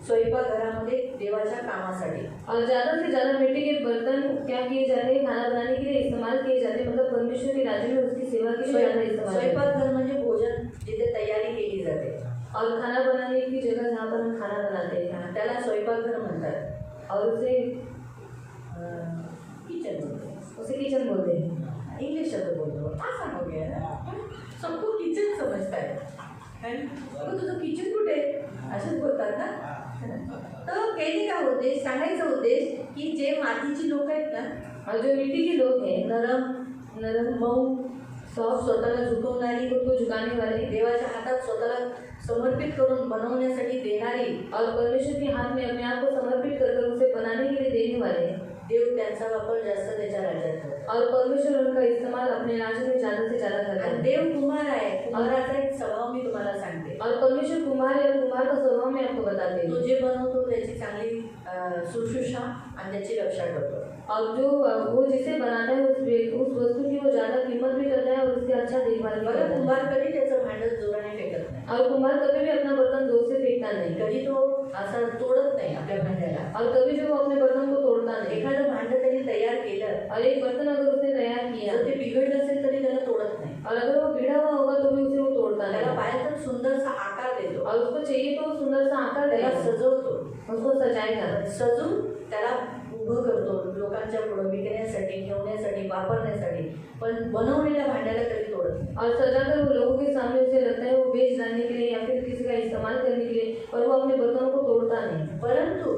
स्वयंपाकघरामध्ये देवाच्या कामासाठी. और ज्यादा से ज्यादा मिट्टी के बर्तन क्या किए जाते हैं? खाना बनाने के लिए इस्तेमाल किए जाते हैं. मतलब परमेश्वर के राज्य में उसकी सेवा के लिए ज्यादा इस्तेमाल होते हैं. स्वयंपाकघर म्हणजे भोजन जिथे तयारी केली जाते, और खाना बनाने की जगह जहाँ पर हम खाना बनाते हैं, त्याला स्वयंपाकघर म्हणतात. और उसे किचन बोलते, किचन बोलते हैं. इंग्लिश शब्द बोलतो. आसान हो गया ना, सबको किचन समजता है. तुझं किचन कुठे? असंच बोलतात ना. तर कहने का उद्देश, सांगायचा उद्देश की जे मातीची लोक आहेत ना, और जो मिट्टी के लोग हैं, नरम मऊ, स्वतःला झुकवणारी, खुद को झुकाने वाले, देवाच्या हातात स्वतःला समर्पित करून बनवण्यासाठी देणारी, और परमेश्वर के हाथ में अपने आप को समर्पित कर उसे बनाने के लिए देने वाले, देव त्यांचा वापर जास्त त्याच्या राज्यात करतो. और परमेश्वर उनका इस्तेमाल अपने राज्य में ज्यादा से ज्यादा करता आणि है. देव कुमार आहे. कुमाराचा एक स्वभाव मी तुम्हाला सांगते. और परमेश्वर कुमार है, और कुमार का स्वभाव मैं आपको बताती तो हूँ. जे बनवतो त्याची चांगली शुश्रूषा आणि त्याची रक्षा करतो. और जो वो जिसे बनाता है उस वस्तु की वो ज्यादा कीमत भी करता है और उसकी अच्छा देखभाल भी बघा, करता है. कुंभार कधी त्याचं भांडं जोराने फेकत नाही, और कुम्हार कभी भी अपना बर्तन जोर से फेंकता नहीं. कधी तो असा तोडत नाही आपल्या भांड्याला. और कभी भी वो अपने बर्तन को तोड़ता नहीं. एखादं भांडं त्यांनी तयार केलं, और एक बर्तन अगर उसने तैयार किया जर ते बिघडलं असेल तरी त्याला तोडत नाही. और अगर वो भिड़ा हुआ होगा तो भी उसे वो तोड़ता त्याला नहीं. पाहिजे तर सुंदरसा आकार देतो, और उसको चाहिए तो सुंदर सा आकार त्याला देगा, सजवतो, उसको सजाएगा, सजून त्याला उभं करतो लोकांच्या पुढे विकण्यासाठी, ठेवण्यासाठी, वापरण्यासाठी. पण बनवलेल्या भांड्याला कधी तोडत नाही. और सजाकर वो लोगों के सामने उसे लगता है वो बेच डालने के लिए या फिर किसी का इस्तेमाल करने के लिए, पर वो अपने बर्तनों को तोड़ता नहीं. परंतु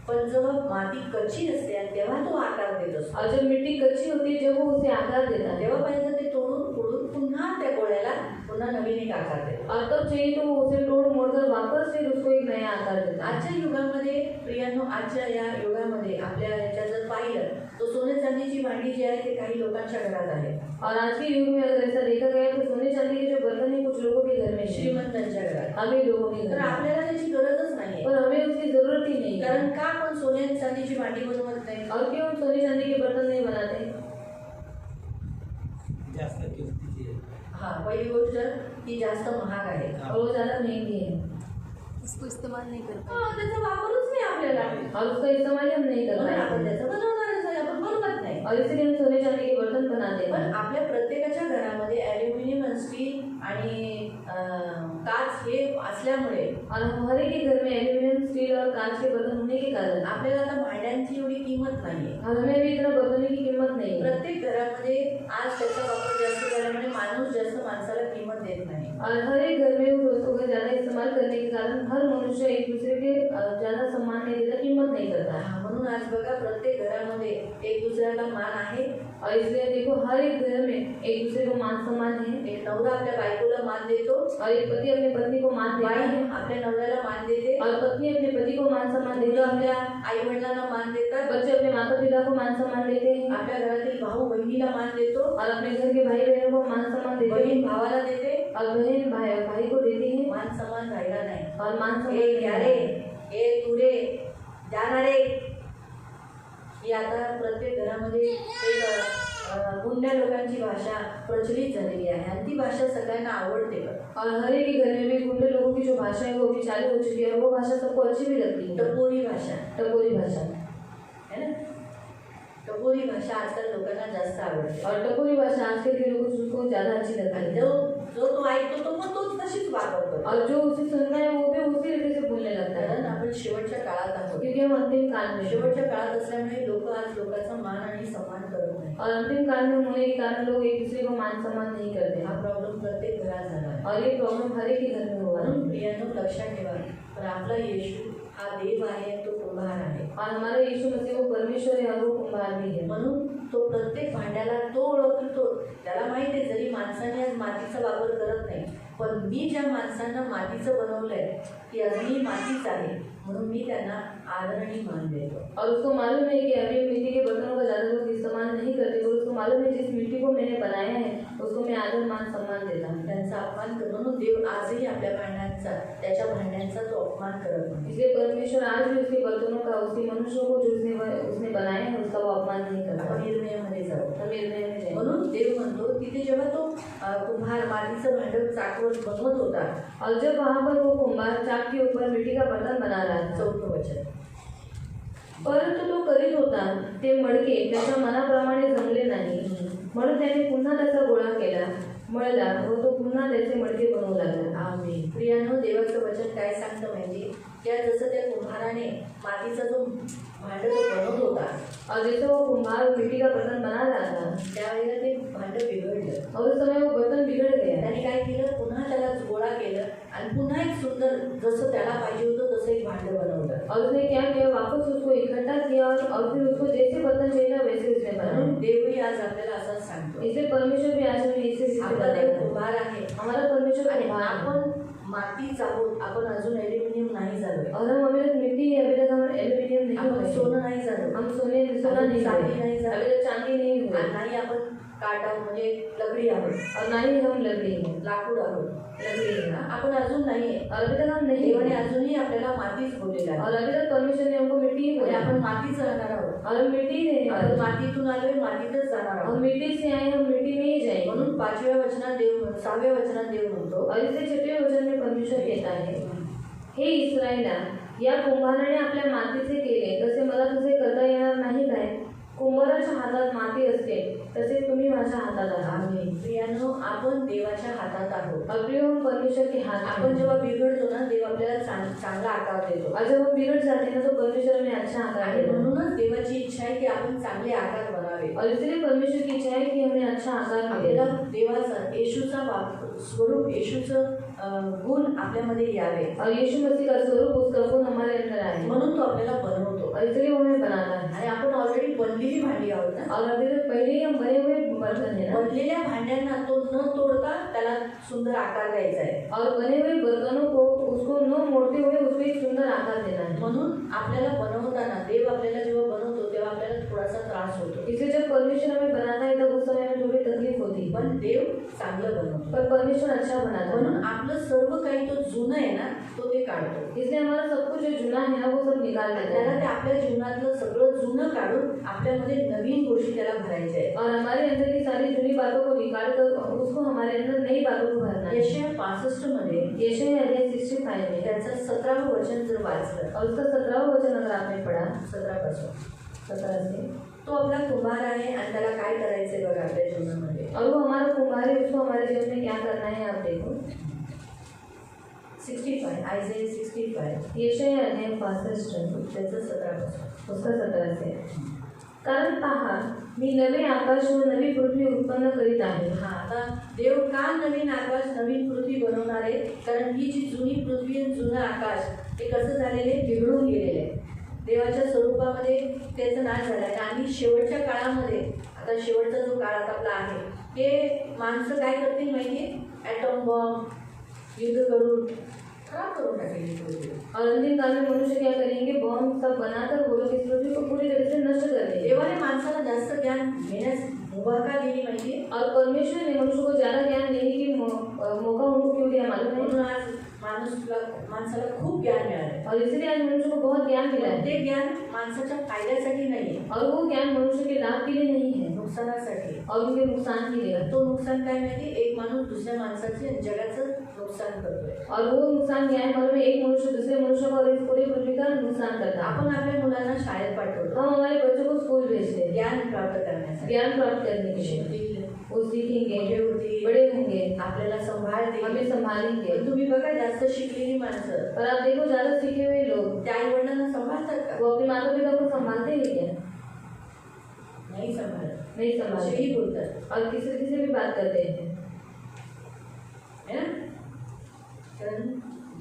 पर जेव्हा माती कच्ची असते आणि तेव्हा तो आकार देत असतो, और जब मिट्टी कच्ची होती है जब वो उसे आकार देता है, तेव्हा पाहिजे ते तोडून पुन्हा त्या गोळ्याला पुन्हा नवीन एक आकार देतो. और तब चाहिए तो वो उसे तोड़ मोड़कर वापस फिर उसको एक नया आकार देता है. आजच्या युगामध्ये प्रियांनो, आजच्या या युगामध्ये आपल्या ह्याच्यात जर पाहिलं तो सोने चांदीची भांडी जी आहे ते काही लोकांच्या घरात आहे, और आज के युग में अगर ऐसा देखा गया तो सोने चांदी के जो बर्तन है कुछ लोगों के घर में है, श्रीमंतांच्या घरात। हमें लोगों के तर घर में। आपल्याला त्याची गरजच नाही पर हमें उसकी जरूरत ही नहीं है। कारण का आपण सोने आणि चांदीची भांडी बनवत नाही? और क्यों हम सोने चांदी के बर्तन नहीं बनाते? जास्त किमतीची आहे. हा, पहिली गोष्ट ती जास्त महाग आहे और वो ज़्यादा महंगी है इसको इस्तेमाल नहीं कर हा, त्याचा वापरच नाही आपल्याला, और उसका इस्तेमाल ही हम नहीं कर म्हणून आपण पाएंगे, त्याचं बनवणारच आहे, आपण बनवत नाही। और इसीलिए हम सोने चांदी के बर्तन बनाते पण हैं। आपल्या प्रत्येकाच्या घरामध्ये ॲल्युमिनियम, स्टील आणि काच हे असल्यामुळे और हमारे के घर में एल्यूमिनियम, स्टील और कांच के बर्तन होने के कारण आपल्याला आता भांड्यांची एवढी किंमत नाहीये। और हमें भी इतना बर्तनों की कीमत नहीं है। प्रत्येक घरामध्ये आज त्याचा वापर जास्त झाल्यामुळे माणूस जास्त माणसाला किंमत देत नाही। और हर एक घर में उस वस्तु का ज़्यादा इस्तेमाल करने के कारण हर मनुष्य एक दूसरे के ज़्यादा सम्मान नहीं देता, कीमत नहीं करता है। हा, म्हणून आज बघा प्रत्येक घरामध्ये एक दुसऱ्याला मान आहे। और इसलिए देखो हर एक घर में एक दूसरे को मान सम्मान है, एक नवरा आपल्या बायकोला मान देतो, और एक पति अपने पत्नी को मान देता बाई है, आपल्या नवऱ्याला मान देते, और पत्नी अपने पति को मान सम्मान मुलं देती है, आपल्या आई वडिलांना मान देतात, बच्चे अपने माता पिता को मान सम्मान देते हैं, आपल्या घरातील भाऊ बहिणीला मान देतो, और अपने घर के भाई बहनों को मान सम्मान देते बहीण हैं, भावाला देते। और बहन भाई को देती है, मान सन्मान राहिला नाही। और मान सम्मान ए क्या रे, ए तू रे, जाणारे, ही आता प्रत्येक घरामध्ये एक गुंड्या लोकांची भाषा प्रचलित झालेली आहे आणि ती भाषा सगळ्यांना आवडते पण। और हर एक के घर में भी गुंडे लोगों की जो भाषा है वो भी चालू हो चुकी है, और वो भाषा सबको अच्छी भी लगती है, टपोरी भाषा टपोरी भाषा। है ना, टपोरी भाषा आजकाल लोकांना जास्त आवडते और टपोरी भाषा आजकल के लोगों को ज़्यादा अच्छी लगती आणि है, जो तो ऐकतो तो पण तोच तशीच वापरतो। और जो उसे सुनना है वो भी उसी रीति से बोलने लगता कारण है, आपण शेवटच्या काळात आहोत। क्योंकि हम अंतिम काल में हैं। शेवटच्या काळात असल्यामुळे लोक आज लोकांचा मान आणि सन्मान करत नाही। और अंतिम काल में होने के कारण लोग एक दूसरे को मान सम्मान नहीं करते, हा प्रॉब्लेम प्रत्येक घरात झाला आहे। और ये प्रॉब्लम हर एक के घर में हुआ है। म्हणून प्रियांनो लक्षात ठेवा, पण आपला येशू हा देव आहे, तो कुंभार आहे। और हमारा यीशु मसीह वो परमेश्वर है और वो कुंभार भी है, म्हणून तो प्रत्येक भांड्याला तो ओळखतो। त्याला माहिती आहे जरी माणसाने आज मातीचा वापर करत नाही, पण मी ज्या माणसांना मातीचं बनवलंय ती अजूनही मातीच आहे, म्हणून मी त्यांना आदर आणि मान देतो। और उसको मालूम है कि अभी मिट्टी के बर्तनों का ज़्यादा लोग इस्तेमाल नहीं करते, और उसको मालूम है जिस मिट्टी को मैंने बनाया है उसको मैं आदर मान सम्मान देता हूँ। त्यांचा अपमान कर, म्हणून देव आजही आपल्या भांड्यांचा, त्याच्या भांड्यांचा तो अपमान करत नाही। इसलिए परमेश्वर आज भी उसके बर्तनों का, उसके मनुष्यों को जो उसने बनाया है उसका वो अपमान नहीं करता। आपण निर्णयामध्ये जाऊ। हम निर्णय में जाएं। म्हणून देव म्हणतो तिथे जेव्हा तो कुंभार मातीचं भांड चाकवर बनवत होता, और जब वहाँ पर वो कुंभार चाक के ऊपर मिट्टी का बर्तन बना रहा था, 4थं वचन, परंतु तो करीत होता ते मडके त्याच्या मनाप्रमाणे जमले नाही, म्हणून त्याने पुन्हा त्याचा गोळा केला, मळला व तो पुन्हा त्याचे मडके बनवू लागला। आमेन। प्रियांनो, देवाचं वचन काय सांगतं माहिती, त्या जसं त्या कुंभाराने मातीचा जो भांड तो बनवत होता, और जैसे वो कुंभार मिट्टी का बर्तन बना रहा था, त्यावेळेला ते भांड बिघडलं। और उस समय वो बर्तन बिगड़ गया, त्याने काय केलं, पुन्हा त्याला गोळा केलं आणि पुन्हा एक सुंदर जसं त्याला पाहिजे होतं तसं एक भांड बनवलं। और उसने क्या किया, वापस उसको इकट्ठा किया और फिर उसको जैसे बर्तन चाहिए था वैसे उसने बनाया। म्हणून देवही आज आपल्याला असंच सांगतो, इसलिए परमेश्वर भी आज हमें इसे आपला देव कुंभार आहे हमारा परमेश्वर आणि कुंभार है। आपण मातीच आहोत, आपण अजून ॲल्युमिनियम नाही झालोय, और हम अभी तक मिट्टी है, अभी तक हम एल्यूमिनियम नहीं आपण हुए, सोनं नाही झालो, हम सोना नहीं चांदी हुए, नहीं अभी झालो, तक चांदी नहीं हुए, आणि नाही आपण काट आहोत म्हणजे लकडी आहोत, और ना ही हम लकड़ी हैं, लाकूड आहोत, लकड़ी है, आपण अजून नाहीये। और अभी तक हम नहीं देवाने हुए, अजूनही आपल्याला मातीच बोललेलं आहे और अभी तक परमेश्वर ने हमको मिट्टी ही आणि बोला, आपण मातीच राहणार आहोत। और हम मिट्टी ही रहने वाले आपण हैं। मातीतून आलोय, मातीतच जाणार हम आहोत। मिट्टी से आए, हम मिट्टी में ही जाएंगे। म्हणून 5व्या वचनात देव, 6व्या वचनात देव म्हणतो, और इसे 6वें वचन में परमेश्वर कहता है, हे इस्रायला, या कुंभाराने आपल्या मातीचे केले तसे मला तुझे करता येणार नाही काय? कुंभाराच्या हातात माती असते तसे तुम्ही माझ्या हातात आहात। आमेन। प्रियांनो, आपण देवाच्या हातात आहोत। और प्रिय हम परमेश्वर के हाथ में आपण हैं। जेव्हा बिघडतो ना, देव आपल्याला चांगला आकार देतो और जब हम बिगड़ जाते हैं तो परमेश्वर हमें अच्छा आकार आणि देता है। म्हणूनच देवाची इच्छा आहे की आपण चांगले आकार बनावे। और इसलिए परमेश्वर की इच्छा है कि हमें अच्छा आकार आपल्याला मिले देवाचा, येशूचा स्वरूप, येशूचं गुण आपल्यामध्ये यावे, और यीशु मसीह का स्वरूप, उसका गुण हमारे अंदर आए, म्हणून तो आपल्याला बनवतो। और इसलिए वो हमें बनाता है। आणि आपण ऑलरेडी बनलेली भांडी आहोत ना, और अभी तक पहले ही हम बने हुए बर्तन है ना, बनलेल्या भांड्यांना तो न तोडता त्याला सुंदर आकार द्यायचा आहे। और बने हुए बर्तनों को उसको न मोड़ते हुए उसको एक सुंदर आकार देना है। म्हणून आपल्याला बनवताना, देव आपल्याला जेव्हा बनवतो तेव्हा आपल्याला थोडासा त्रास होतो, इसलिए जब परमेश्वर हमें बनाता है तब उस समय हमें थोड़ी तकलीफ होती है, पण देव चांगलं बनवतो. पर परमेश्वर अच्छा बनाता म्हणून है. आपलं सर्व काही तो जुनं आहे ना तो ते काढतो. इसलिए हमारा सब कुछ जो जुना है ना वो सब निकाल देता त्याला है ते आपल्या जीवनातलं सगळं जुनं काढून आपल्यामध्ये नवीन गोष्टी त्याला भरायच्या आहेत. और हमारे अंदर की सारी जुनी बातों को निकाल कर उसको हमारे अंदर नई बातों को भरना है. यशाया 65 मध्ये यशायाह अध्याय 65 में त्याचं 17वं वचन जर वाचलं, और उसका 17वां वचन अगर आपने पढ़ा 17 पासून, 17 से, तो आपला कुंभार आहे आणि त्याला काय करायचंय बघा आपल्या जीवनामध्ये. और वो हमारा कुम्हार है, उसको हमारे जीवन में क्या करना है आप देखो. 65 आयझाया 65 यशायाह अध्याय 65 त्याचं 17 पासून. उसका 17 से. कारण पहा मी नवे आकाश व नवी पृथ्वी उत्पन्न करीत आहे. हा, आता देव का नवीन आकाश नवीन पृथ्वी बनवणार आहे? कारण ही जी जुनी पृथ्वी आणि जुनं आकाश ते कसं झालेले, बिघडून गेलेले आहे. देवाच्या स्वरूपामध्ये त्याचं नाश झालं आहे. आणि शेवटच्या काळामध्ये, आता शेवटचा जो काळ आता आपला आहे, हे माणसं काय करतील माहिती आहे? ॲटॉम बॉम्ब युद्ध करून खराब करून टाकेल ही पृथ्वी. और अंतिम काल में मनुष्य क्या करेंगे, बॉम्ब सब बनाकर वो लोग इस पृथ्वी को पूरी तरह से नष्ट कर देंगे. देवाने माणसाला जास्त ज्ञान घेण्यास मुभा का दिली माहिती आहे? और परमेश्वर ने मनुष्य को ज्यादा ज्ञान देने की मौका उनको क्यों दिया मालूम है. म्हणून आज माणसाला खूप ज्ञान मिळालं. और इसलिए आज मनुष्य को बहुत ज्ञान मिला है. ते ज्ञान माणसाच्या फायद्यासाठी नाही आहे, और वो ज्ञान मनुष्य के लाभ के लिए नहीं है नुकसानासाठी. और उनके नुकसान के लिए. तो नुकसान काय माहिती? एक माणूस दुसऱ्या माणसाचे जगाचं नुकसान करतोय. और वो नुकसान क्या है मालूम है, एक मनुष्य दूसरे मनुष्य का और इस पूरी पृथ्वी का नुकसान करता है. आपण आपल्या मुलांना शाळेत पाठवतो हम हमारे बच्चों को स्कूल भेजते हैं ज्ञान प्राप्त करण्यासाठी. ज्ञान प्राप्त करने के लिए. शिकतील, वो सीखेंगे, मोठे होतील, बड़े होंगे, आपल्याला संभाळतील. हमें संभालेंगे. पण तुम्ही बघा जास्त शिकलेली माणसं और आप देखो ज्यादा सीखे हुए लोग त्या आई वडिलांना संभाळतात का? वो अपने माता पिता को संभालते हैं क्या? नाही संभाळत. नहीं संभालते. कसेही बोलतात, और किसी से भी बात करते हैं. है ना? कारण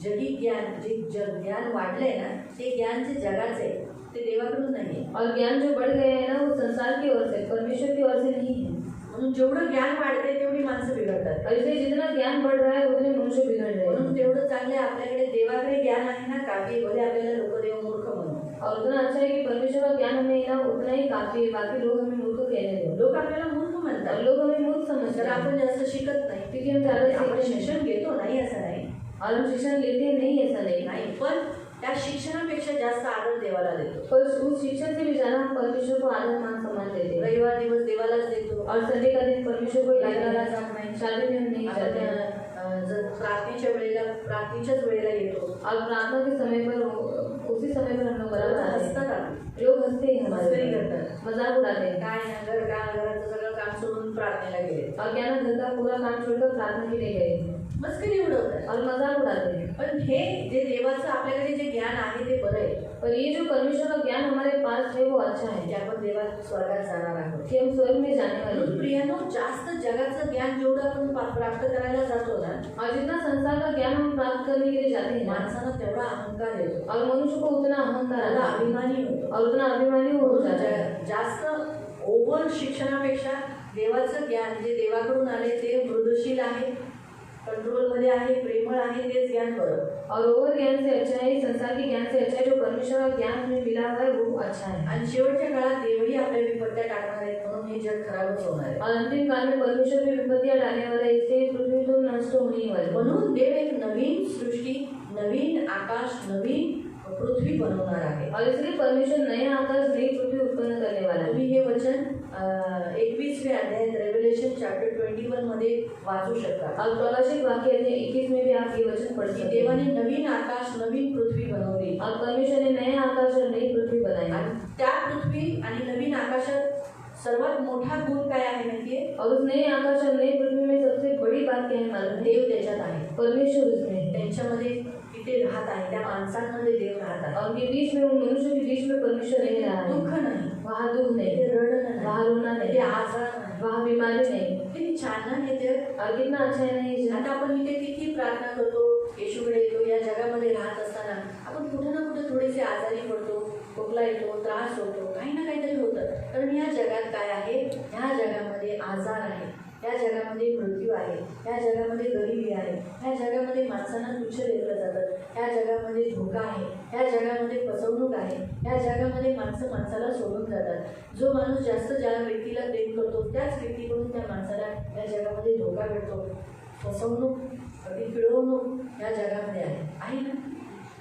जगी ज्ञान जे ज्ञान वाढलंय ना ते ज्ञान जे जगाचं आहे ते देवाकडून नाही आहे. और ज्ञान जो बढ़ गए हैं ना वो संसार की ओर से, परमेश्वर की ओर से नहीं है. म्हणून जेवढं ज्ञान वाढते तेवढी माणसं बिघडतात. और इसलिए जितना ज्ञान बढ़ रहा है उतने मनुष्य बिगड़ रहे हैं. म्हणून तेवढं चांगलं आहे आपल्याकडे देवाकडे ज्ञान आहे ना काफी. भले आपल्याला लोक देव मूर्ख म्हणून, और उतना अच्छा है कि परमेश्वर का ज्ञान हमें ना उतना ही काफी है. बाकी लोग हमें मूर्ख कहने दो. लोक आपल्याला मूर्ख और म्हणतात. लोग हमें मूर्ख समझते तर हैं आपण जास्त शिकत नाही. क्योंकि हम ज्यादा आपण सीखते नहीं. शिक्षण घेतो नाही असं नाही, और हम शिक्षण लेते हैं नहीं ऐसा नहीं. नाही, पण त्या शिक्षणापेक्षा जास्त आदर देवाला देतो. पर उस शिक्षण से भी ज्यादा हम परमेश्वर को आदर मान सम्मान देते हैं. रविवार दिवस देवालाच देतो. और संडे का दिन परमेश्वर को याद लग्नाला करना, जात नाही. शादी में हम नहीं आपण जाते हैं. जर प्रार्थनेच्याच वेळेला येतो. और प्रार्थना के समय पर उसी समय पर हम लोग बराबर आते हसतात हैं. आपण. लोग हंसते हैं हमारे मस्करी ऊपर. करतात. मजाक उड़ाते हैं. काय ना घराचं सगळं काम सोडून प्रार्थनेला गेले, और क्या ना घर का पूरा काम छोड़कर प्रार्थना के लिए गए मस्करी उडवतात. और मजाक उड़ाते हैं. पण हे जे देवाचं आपल्याकडे जे ज्ञान आहे ते बरं आहे पर ये जो परमेश्वर का ज्ञान हमारे पास है वो अच्छा है की आपण देवा स्वर्गात जाणार आहोत. कि हम स्वर्ग में जाने वाले म्हणून हैं. प्रियानो जास्त जगाचं ज्ञान जेवढं आपण प्राप्त करायला जातो ना, और जितना संसार का ज्ञान हम प्राप्त करने के लिए जाते हैं ना, माणसाला तेवढा अहंकार येतो, और मनुष्य को उतना अहंकार त्याला आता है अभिमानी होतो. और उतना अभिमानी हो जाता है. जास्त ओव्हर शिक्षणापेक्षा देवाचं ज्ञान जे देवाकडून आले ते मृदुशील आहे, कंट्रोलमध्ये आहे, प्रेमळ आहे, तेच ज्ञान बरं. और ओवर ज्ञान से अच्छा है, संसार के ज्ञान से अच्छा है, जो परमेश्वर का ज्ञान हमें मिला हुआ है वो अच्छा है. आणि शेवटच्या काळात देवही आपल्या विपत्त्या टाकणार आहेत, म्हणून हे जग खराबच होणार आहे. और अंतिम काल में परमेश्वर भी विपत्तियां डालने वाला है, इससे पृथ्वी तो नष्ट होने ही वाली है. म्हणून देव एक नवीन सृष्टी, नवीन आकाश, नवीन पृथ्वी बनवणार आहे. और इसलिए परमेश्वर नया आकाश नई पृथ्वी उत्पन्न करने वाला है. तुम्ही हे वचन 21वें अध्यायात रेव्हेलेशन चॅप्टर 21 मध्ये वाचू शकता. और प्रकाशित वाक्य अध्याय 21 में भी आप ये वचन पढ़ की सकते हैं. देवाने नवीन आकाश, नवीन पृथ्वी बनवली. और परमेश्वर ने नया आकाश और नई पृथ्वी बनाई. आणि त्या पृथ्वी आणि नवीन आकाशात सर्वात मोठा गुण काय आहे माहितीये? और उस नए आकाश और नई पृथ्वी में सबसे बड़ी बात क्या है मालूम है? देव त्याच्यात आहे, परमेश्वर उसमें है. त्यांच्यामध्ये तिथे राहत आहे, त्या माणसांमध्ये देव राहत आहे. और उनके बीच में, उन मनुष्यों के बीच में परमेश्वर रह रहा है. दुःख नाही, वहाँ दुख ते नहीं, रडणं नाही, वहाँ रोना ते नहीं, आजार नाही. वहाँ बीमारी नहीं. किती छान ना हे जग. और कितना अच्छा है ना ये जगह. आता आपण इथे किती प्रार्थना करतो, येशूकडे येतो, या जगामध्ये राहत असताना आपण कुठे ना कुठे थोडेसे आजारी पडतो, खोकला येतो, त्रास होतो, काही ना काहीतरी होतं. कारण या जगात काय आहे? ह्या जगामध्ये आजार आहे, या जगामध्ये मृत्यू आहे, या जगामध्ये गरिबी आहे, या जगामध्ये माणसांना तुच्छ लेखलं जातं, या जगामध्ये धोका आहे, या जगामध्ये फसवणूक आहे, या जगामध्ये माणसं माणसाला सोडून जातात. जो माणूस जास्त ज्या व्यक्तीला प्रेम करतो त्याच व्यक्तीकडून त्या माणसाला या जगामध्ये धोका भेटतो. फसवणूक, कधी पिळवणूक या जगामध्ये आहे ना.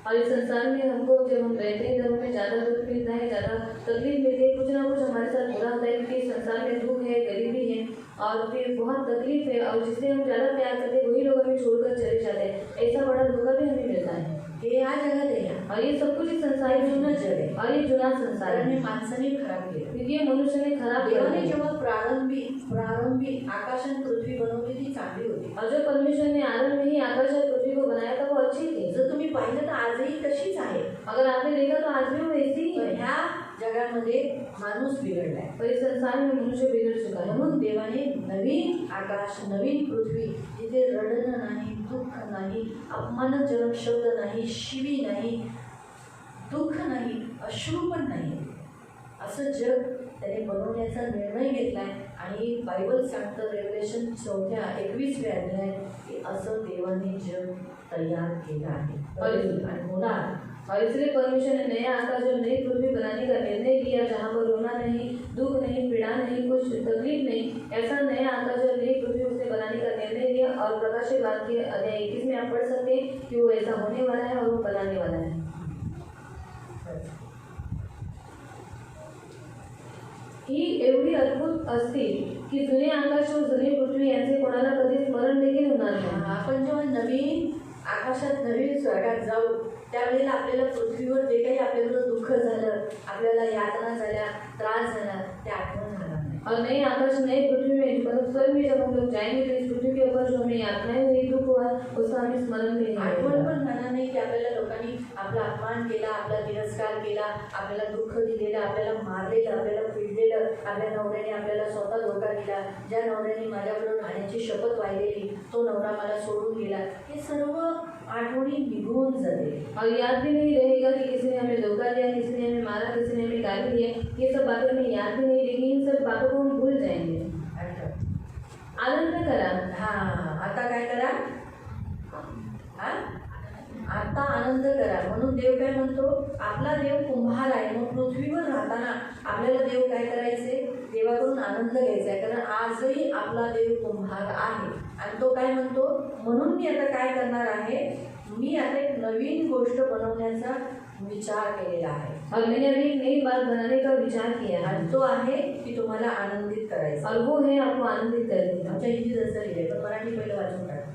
और इस संसार में हमको जब हम रहते हैं तब हमें ज़्यादा दुख मिलता है, ज़्यादा तकलीफ मिलती है, कुछ ना कुछ हमारे साथ बुरा होता है क्योंकि संसार में दुख है, गरीबी है और फिर बहुत तकलीफ है और जिससे हम ज़्यादा प्यार करते हैं वही लोग हमें छोड़कर चले जाते हैं. ऐसा बड़ा धोखा भी हमें मिलता है. हे या जगात आहे या. और ये सब कुछ इस संसार हे में जुनं जग आहे और ये जुना संसार कारण है हे माणसाने खराब केलं. क्योंकि ये मनुष्य ने खराब देवाने किया. जेव्हा प्रारंभी आकाश आणि पृथ्वी बनवली ती चांगली होती. और जो परमेश्वर ने आरंभ में ही आकाश और पृथ्वी को बनाया था वो अच्छी थी. जर तुम्ही पाहिलं तर आजही तशीच आहे. अगर आपने देखा तो आज भी वो ऐसी ही पण है. ह्या जगामध्ये माणूस बिघडलाय. पर इस संसार में मनुष्य बिगड़ चुका है. म्हणून देवाने नवीन आकाश, नवीन पृथ्वी जिथे रडणं नाही, दुःख नाही, अपमानजनक शब्द नाही, शिवी नाही, दुःख नाही, अश्रू पण नाही, असं जग त्याने बनवण्याचा निर्णय घेतलाय. आणि बायबल सांगतं रेव्हलेशन 4:21 अध्याय की असं देवाने जग तयार केलं आहे आणि होणार. और इसलिए परमेश्वर ने नया आकाश और नई पृथ्वी बनाने का निर्णय लिया जहाँ पर रोना नहीं, दुख नहीं, पीड़ा नहीं, कुछ तकलीफ नहीं. ऐसा नया आकाश और नई पृथ्वी उसने बनाने का निर्णय लिया. और प्रकाशित वाक्य अध्याय 21 में आप पढ़ सकते हैं कि वो ऐसा होने वाला है और वो बनाने वाला है. ही एवढी अद्भुत असतील की जुने आकाश व जुनी पृथ्वी यांचे कोणाला कधी स्मरण देखील होणार नाही. आपण जेव्हा नवीन आकाशात नवीन स्वर्गात जाऊ त्यावेळेला आपल्याला पृथ्वीवर जे काही आपल्याकडं दुःख झालं, आपल्याला यातना झाल्या, त्रास झाला, ते आठवण राहणार नाही. और नए आकाश नई पृथ्वी में स्वर्ग में जब हम लोग जाएंगे तो इस पृथ्वी के ऊपर जो हमें यातनाएं हुई, दुख हुआ, उसका हमें स्मरण भी नहीं आठवण होगा. पण राहणार नाही की आपल्याला लोकांनी आपला अपमान केला, आपला तिरस्कार केला, आपल्याला दुःख दिलेलं, आपल्याला मारलेलं, आपल्याला पिडलेलं, आपल्या नवऱ्याने आपल्याला स्वतः धोका दिला, ज्या नवऱ्याने माझ्याबरोबर राहण्याची शपथ वाहिलेली तो नवरा मला सोडून गेला, हे सर्व आठवणी निघून जाते. और याद भी नहीं रहेगा कि किसी ने हमें धोखा दिया, किसी ने हमें मारा, किसी ने हमें गाली दिया. ये सब बातें हमें याद भी नहीं रहेगी. इन सब बातों को हम भूल जाएंगे. आनंद करा. आता काय करा? आता आनंद करा. म्हणून देव काय म्हणतो? आपला देव कुंभार आहे. मग पृथ्वीवर राहताना आपल्याला देव काय करायचे? देवाकडून आनंद घ्यायचा आहे. कारण आजही आपला देव कुंभार आहे. आणि तो काय म्हणतो? म्हणून मी आता काय करणार आहे? मी आता एक नवीन गोष्ट बनवण्याचा विचार केलेला आहे. और मैंने अभी एक नई बात बनाने का विचार किया है. आणि तो आहे की तुम्हाला आनंदित करायचा. और वो है आपको आनंदित करने का. आमच्या हिंदी जसं लिहिलंय पण मराठी पहिलं वाचून टाका.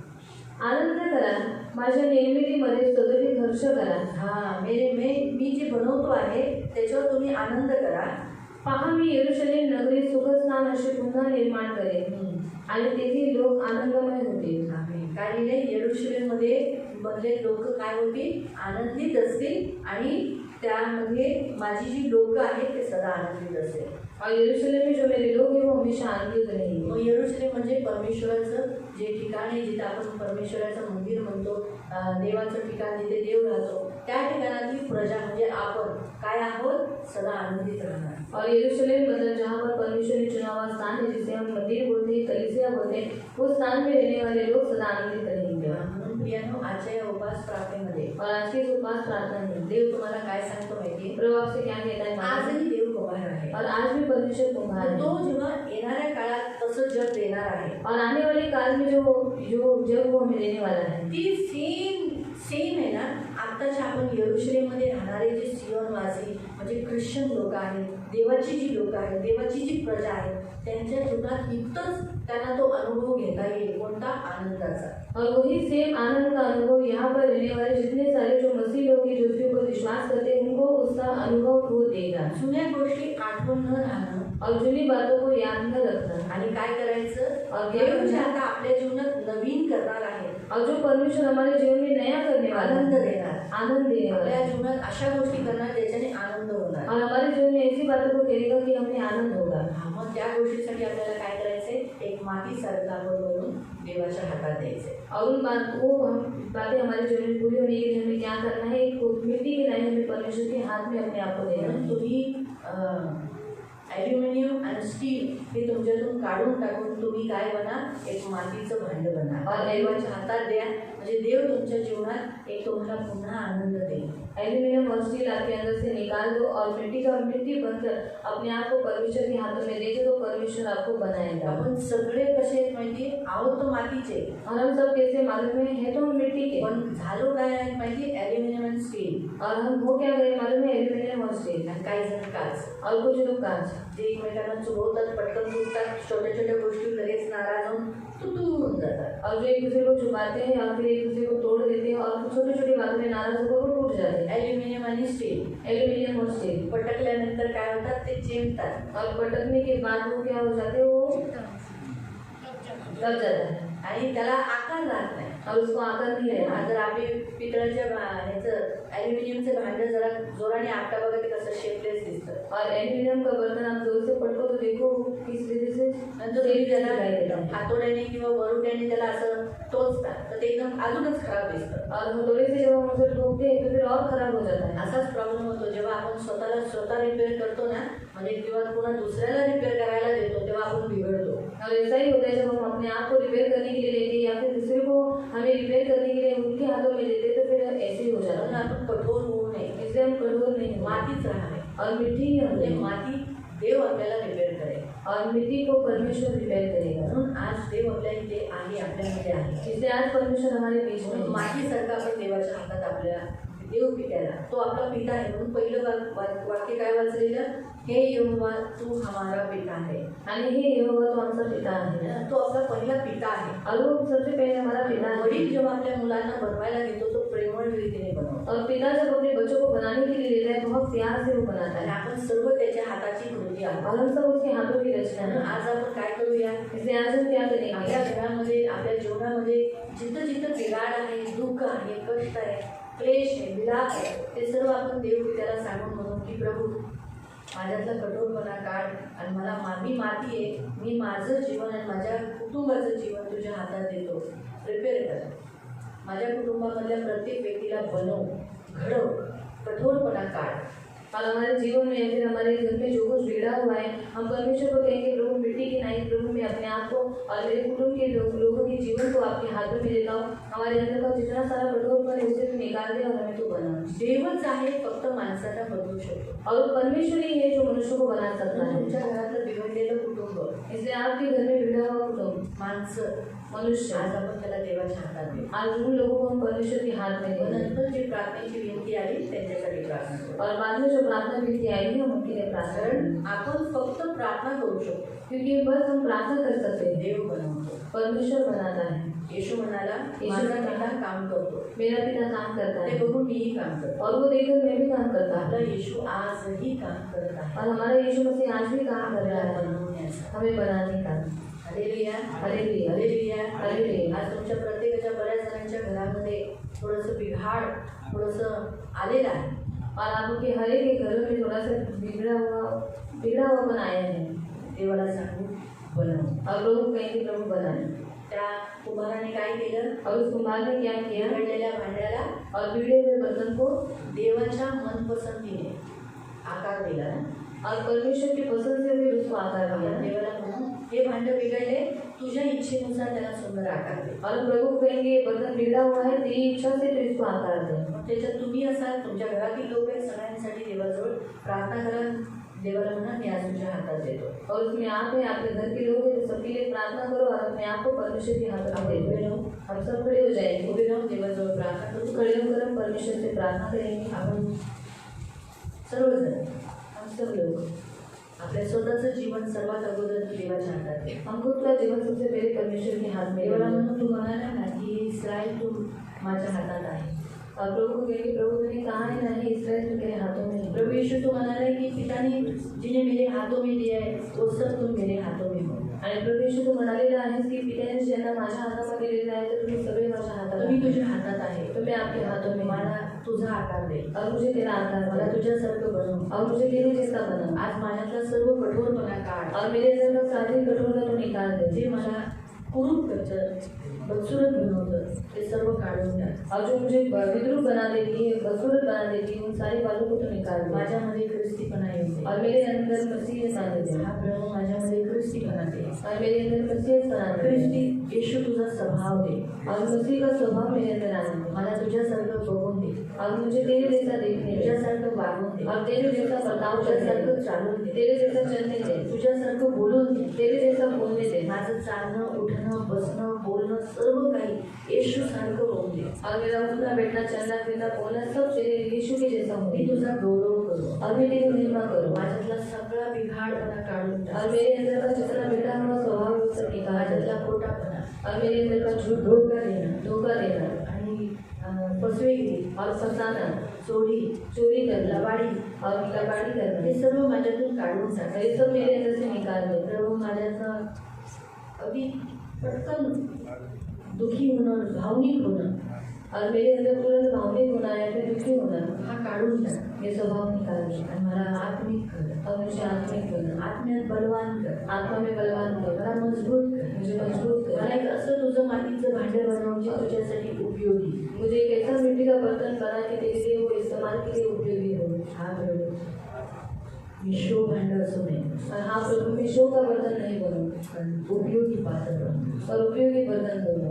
आनंद करा, माझ्या निर्मितीमध्ये सतत हर्ष करा. मी जे बनवतो आहे त्याच्यावर तुम्ही आनंद करा. पहा मी यरूशलेम नगरी सुखस्थान असे पुन्हा निर्माण करेन आणि तेथील लोक आनंदमय होतील. काय लिहिले? यरूशलेममध्ये मधले लोक काय होतील? आनंदित असतील आणि त्यामध्ये माझी जी लोक आहेत ते सदा आनंदित असेल. और यरूशलेम में जो मेरे लोग हैं वो हमेशा आनंदित रहेंगे. मग यरूशलेम म्हणजे परमेश्वराचं जे ठिकाण आहे, जिथे आपण परमेश्वराचं मंदिर म्हणतो, देवाचं ठिकाण जिथे देव राहतो, त्या ठिकाणातली प्रजा म्हणजे आपण काय आहोत? सदा आनंदित राहणार. और यरूशलेम मतलब जहाँ पर परमेश्वर ने चुना हुआ स्थान है, जिसे हम मंदिर बोलते हैं, कलीसिया बोलते हैं, उस स्थान में रहने वाले लोग सदा आनंदित रहेंगे. म्हणून प्रियानो, आजच्या या उपास प्रार्थनेमध्ये और आज की इस उपवास प्रार्थना में देव तुम्हाला काय सांगतो माहितीये? प्रभु आपसे क्या कहता है? आजही देव कुंभार आहे. और आज भी परमेश्वर कुम्हार है. तो जेव्हा येणाऱ्या काळात तसं जग देणार आहे, और आने वाले काल में जो जग वो हमें देने वाला है, ती सेम आहे ना. आत्ताच्या आपण यरूशलेममध्ये राहणारे जे सियोनवासी म्हणजे ख्रिश्चन लोक आहेत, देवाची जी लोक आहेत, देवाची जी प्रजा आहे, त्यांच्या जीवनात इतकंच त्यांना तो अनुभव घेता येईल. कोणता? आनंदाचा. और वही सेम आनंद का अनुभव यहाँ पर रहने वाले जितने सारे जो मसीह लोग हैं, जो उसके ऊपर विश्वास करते हैं, उनको उसका अनुभव वो देगा. जुन्या गोष्टी आठवण न राहणं और जुनी बातों को याद न रखना. आणि काय करायचं? और देव जे आता आपल्या जीवनात नवीन करणार आहे, और जो परमेश्वर हमारे जीवन में नया करने वाला आनंद है, देणार, आनंद देने वाला आपल्या है. जीवनात अशा गोष्टी करणार ज्याच्याने आनंद होणार. और हमारे जीवन में ऐसी बातों को करेगा कि हमें आनंद होगा. मग त्या गोष्टीसाठी आपल्याला काय करायचंय? एक मातीसारखा बनवून देवाच्या हातात द्यायचंय. और उन बातें हमारे जीवन में पूरी होने के लिए हमें क्या करना है? एक मिट्टी की लाई हमें परमेश्वर के हाथ में अपने आप को देना म्हणून है. तुम्ही ॲल्युमिनियम आणि स्टील हे तुमच्यातून काढून टाकून तुम्ही काय बना, एक मातीचं भांडं बना और देवाच्या हातात द्या, म्हणजे देव तुमच्या जीवनात एक तुम्हाला पुन्हा आनंद देईल. एल्यूमिनियम और स्टील आपके अंदर से निकाल दो और मिट्टी बनकर अपने आप को परमेश्वर के हाथों में दे दो, तो परमेश्वर आपको बनाएगा. आपण सगळे कसे आहेत माहिती, आहोत तो मातीचे, और हम सब कैसे मालूम है तो हम मिट्टी के, पण झालो काय आहे माहिती, ॲल्युमिनियम आणि स्टील. और हम हो क्या गए मालूम है, एल्यूमिनियम और स्टील. आणि काही जण काच, और कुछ लोग कांच, जे एकमेकांना चुरवतात, पटकन तुटतात, छोट्या छोट्या गोष्टी लगेच नाराज होऊन तुटून जातात. और जो एक दूसरे को छुपाते हैं और फिर एक दूसरे को तोड़ देते हैं और छोटी छोटी बातों में नाराज होकर वो टूट जाते हैं. ॲल्युमिनियम आणि स्टील एल्यूमिनियम और स्टील पटकल्यानंतर काय होतात, ते चिमतात और पटकने के बाद वो क्या हो जाते हैं, वो दब जाता है आणि त्याला आकार राहत नाही. और उसको आकार नहीं रहता. जर आपली पितळाच्या ह्याचं ॲल्युमिनियमचं भांडं जरा जोराने आपटा बघा, ते कसं शेपलेस दिसतं. और एल्यूमिनियम का बर्तन आप जोर से पटको तो देखो किस रीति से नंतर तुम्ही त्याला हातोड्याने किंवा वरुट्याने त्याला असं टोचतात तर ते एकदम अजूनच खराब दिसतं. और हथौड़े से जब हम उसे ठोकते हैं तो फिर और खराब हो जाता है. असाच प्रॉब्लेम होतो जेव्हा आपण स्वतः रिपेअर करतो ना, म्हणजे किंवा पुन्हा दुसऱ्याला रिपेअर करायला देतो तेव्हा आपण बिघडतो. और ऐसा ही होता है जब हम अपने आप को रिपेयर करने के लिए लेते हैं या फिर दूसरे को हमें रिपेयर करने के लिए उनके हाथों में देते तो फिर ऐसे ही हो जाता म्हणून है. आपण कठोर होऊ नये, इसलिए हम कठोर नहीं हों. मातीच राहावे. और मिट्टी ही म्हणजे हमने माती देव आपल्याला रिपेअर करेल. और मिट्टी को परमेश्वर रिपेयर करेगा. म्हणून आज देव आपल्या इथे आहे, आपल्यामध्ये आहे. इसलिए आज परमेश्वर हमारे बीच में म्हणून है. मातीसारखा आपण देवाच्या हातात आपल्याला देव पिटायला, तो आपला पिता आहे. म्हणून पहिलं वाक्य काय वाचलेलं, हे यहोवा तू हमारा पिता है. आणि हे यहोवा तो आमचा पिता आहे. तो आपला पहिला पिता आहे. और वो सबसे पहले हमारा पिता है. वडील जेव्हा आपल्या मुलांना बनवायला घेतो तो प्रेमळ रीतीने बनवतो और पिता जब अपने बच्चों को बनाने के लिए लेता है बहुत प्यार से वो बनाता आणि है. आपण सर्व त्याच्या हाताची कृती और आहोत. हम सब उसके हाथों की रचना म्हणून है. आज आपण काय करूया, इसलिए आज हम क्या करेंगे, आपल्या घरामध्ये आपल्या जीवनामध्ये जिथं जिथं बिघाड आहे, दुःख आहे, कष्ट आहे, क्लेश आहे, विलाप आहे, ते सर्व आपण देव पित्याला सांगून म्हणून की प्रभू माझ्यातला कठोरपणा काढ आणि मला मी माती आहे, मी माझं जीवन आणि माझ्या कुटुंबाचं जीवन तुझ्या हातात देतो, रिपेअर कर. माझ्या कुटुंबामधल्या प्रत्येक व्यक्तीला बनव, घडव, कठोरपणा काढ. और हमारे जीवन में या फिर हमारे घर में जो कुछ बिगड़ा हुआ है हम परमेश्वर को कहेंगे प्रभु मिट्टी की नहीं, प्रभु मैं अपने आप को और मेरे कुटुंब के लोगों के जीवन को आपके हाथों में देता हूँ. हमारे अंदर का जितना सारा कठोरपन है उसे तू निकाल दे और हमें तू बना. देवच आहे फक्त माणसाला बदलू शकतो. और वो परमेश्वर ही है जो मनुष्य को बना सकता है. तुमच्या घरातलं बिघडलेलं कुटुंब, इसलिए आपके घर में बिगड़ा हुआ कुटुंब, माणसं, मनुष्य, आज आपण त्याला देवाच्या हातात देऊ. आज उन लोगों को हम परमेश्वर के हाथ में देंगे. नंतर जी प्रार्थनेची विनंती आली त्यांच्यासाठी प्रार्थना करू. और बाद में जो प्रार्थना विनती आएगी हम उनके लिए प्रार्थना करेंगे. कारण आपण फक्त प्रार्थना करू शकतो, क्योंकि बस हम प्रार्थना कर सकते हैं, देव बनवतो. परमेश्वर बनाता है. येशू म्हणाला येशू माझा म्हणाला, पिता काम करतो, मेरा पिता काम करता ते है बघून मीही काम करतो. और वो देखकर मैं भी काम करता आपला हूँ. येशू आजही काम करत आहे और हमारा यीशु मसीह आज भी काम कर रहा आपल्याला है बनवण्याचा. हमें बनाने का. Hallelujah, hallelujah, hallelujah, hallelujah. आज तुमच्या प्रत्येकाच्या बऱ्याच जणांच्या घरामध्ये थोडंसं बिघाड थोडंसं आलेलं आहे. और आपके हर एक के घरों में थोड़ा सा बिगड़ा हुआ बन आया है. देवाला सांगू बनव. और लोग कहेंगे प्रभु बनाए. त्या कुंभाराने काय केलं, और उस कुम्हार ने क्या किया, बिघडलेल्या भांड्याला और बिगड़े हुए बर्तन को देवाच्या मनपसंतीने आकार दिला ना. और परमेश्वर की पसंद से फिर उसको आकार दिया. देवाला म्हणून हे भांडं बिघडले, तुझ्या इच्छेनुसार त्याला सुंदर आकार दे. और प्रभु कहेंगे बर्तन बिगड़ा हुआ है तेरी इच्छा से तो इसको आकार दे. मग त्याच्यात तुम्ही असाल, तुमच्या घरातील लोक आहेत, सगळ्यांसाठी देवाजवळ प्रार्थना करा. देवाला म्हणा मी आज तुझ्या हातात देतो. और उसमें आप हैं, आपके घर के लोग हैं, तो सबके लिए प्रार्थना करो और अपने आप को परमेश्वर के हाथों में दे दो. हम सब खड़े हो जाएंगे. उभे राहून देवाजवळ प्रार्थना करू. खड़े होकर हम परमेश्वर से प्रार्थना करेंगे. आपण सर्वजण हम सब लोग आपल्या स्वतःचं जीवन सर्वात अगोदर देवाच्या हातात दे. हम खुद का जीवन सबसे पहले परमेश्वर के हाथ में देवाला देना. म्हणून तू म्हणाला ना की इस्रायल तू माझ्या हातात आहे. और प्रभु को कहेंगे प्रभु मैंने कहा है नहीं इसराइल तो मेरे हाथों में है. प्रभु यीशु तू म्हणाला की पिताने जिने मेरे हाथों में दिया है वो सब तुम मेरे हाथों में हो. आणि प्रभू येशू तू म्हणालेला आहेस की पित्याने ज्यांना माझ्या हातामध्ये दिलेलं आहे तर तुम्ही सगळे माझ्या हातात तुम्ही आहे. तुझ्या हातात आहे. तुम्ही आपके हाथों में मला तुझा आकार दे. और मुझे तेरा आकार मला दे. तुझ्यासारखं बनव. और मुझे तेरे जैसा बना. आज माझ्यातला सर्व कठोरपणा काढ. और मेरे अंदर का सारी कठोरता तो निकाल दे. जे मला कुरूप करतं, बदसूरत बनवतं ते सर्व काढून टाक. और जो मुझे विद्रूप बना देती है, बदसूरत बना देती है, उन सारी बातों को तो निकाल दे. माझ्यामध्ये ख्रिस्तीपणा येऊ दे. और मेरे अंदर मसीह आने दे. हा प्रभू माझ्यामध्ये ख्रिस्तीपणा दे. और मेरे अंदर मसीह आने दे. ख्रिस्ती येशू तुझा स्वभाव दे. और मसीह का स्वभाव मेरे अंदर आने दे. मला तुझ्यासारखं बघून दे. और मुझे तेरे जैसा देखने दे. तुझ्यासारखं वागून दे. और तेरे जैसा बर्ताव करने दे. तुझ्यासारखं चालून दे. तेरे जैसा चलने दे. तुझ्यासारखं बोलून दे. तेरे जैसा बोलने दे. माझं चालणं उठणं बसणं बोलणं सर्व काही येशू सारखं होऊन दे. और मेरा उठना बैठना चलना फिरना बोलना सब तेरे यीशु के जैसा हो. मी तुझा गौरव करू. और मैं तेरी महिमा करूँ. माझ्यातला सगळा बिघाडपणा काढून टाक. और मेरे अंदर का जितना बिगड़ा हुआ स्वभाव है उससे निकाल दे. माझ्यातला खोटापणा और मेरे अंदर का झूठ धोका देणं धोखा देना आणि फसवेगिरी और फसाना चोरी चोरी करना लबाडी और लबाड़ी करना हे सर्व माझ्यातून काढून टाक. ये सब मेरे अंदर से निकाल दे. प्रभू माझ्याचा अगदी पटकन दुखी होणं भावनिक होणं और मेरे अंदर तुरंत भावनिक होना या फिर दुखी होना हा काढून टाक. ये स्वभाव निकाल दे. आणि मला आत्मिक कर. और मुझे आत्मिक करना, आत्म्यात बलवान कर. आत्मा में बलवान कर, मला मजबूत कर. मुझे मजबूत कर. मला एक असं तुझं मातीचं भांडे बनवून जे तुझ्यासाठी उपयोगी. मुझे एक ऐसा मिट्टी का बर्तन बना के तेरे लिए वो इस्तेमाल के लिए उपयोगी हो. हा प्रभू मी शो भांड असू नये और हाँ प्रभु मैं शो का बर्तन नहीं बनूँ पण उपयोगी पात्र बनू. और उपयोगी बर्तन बनूँ.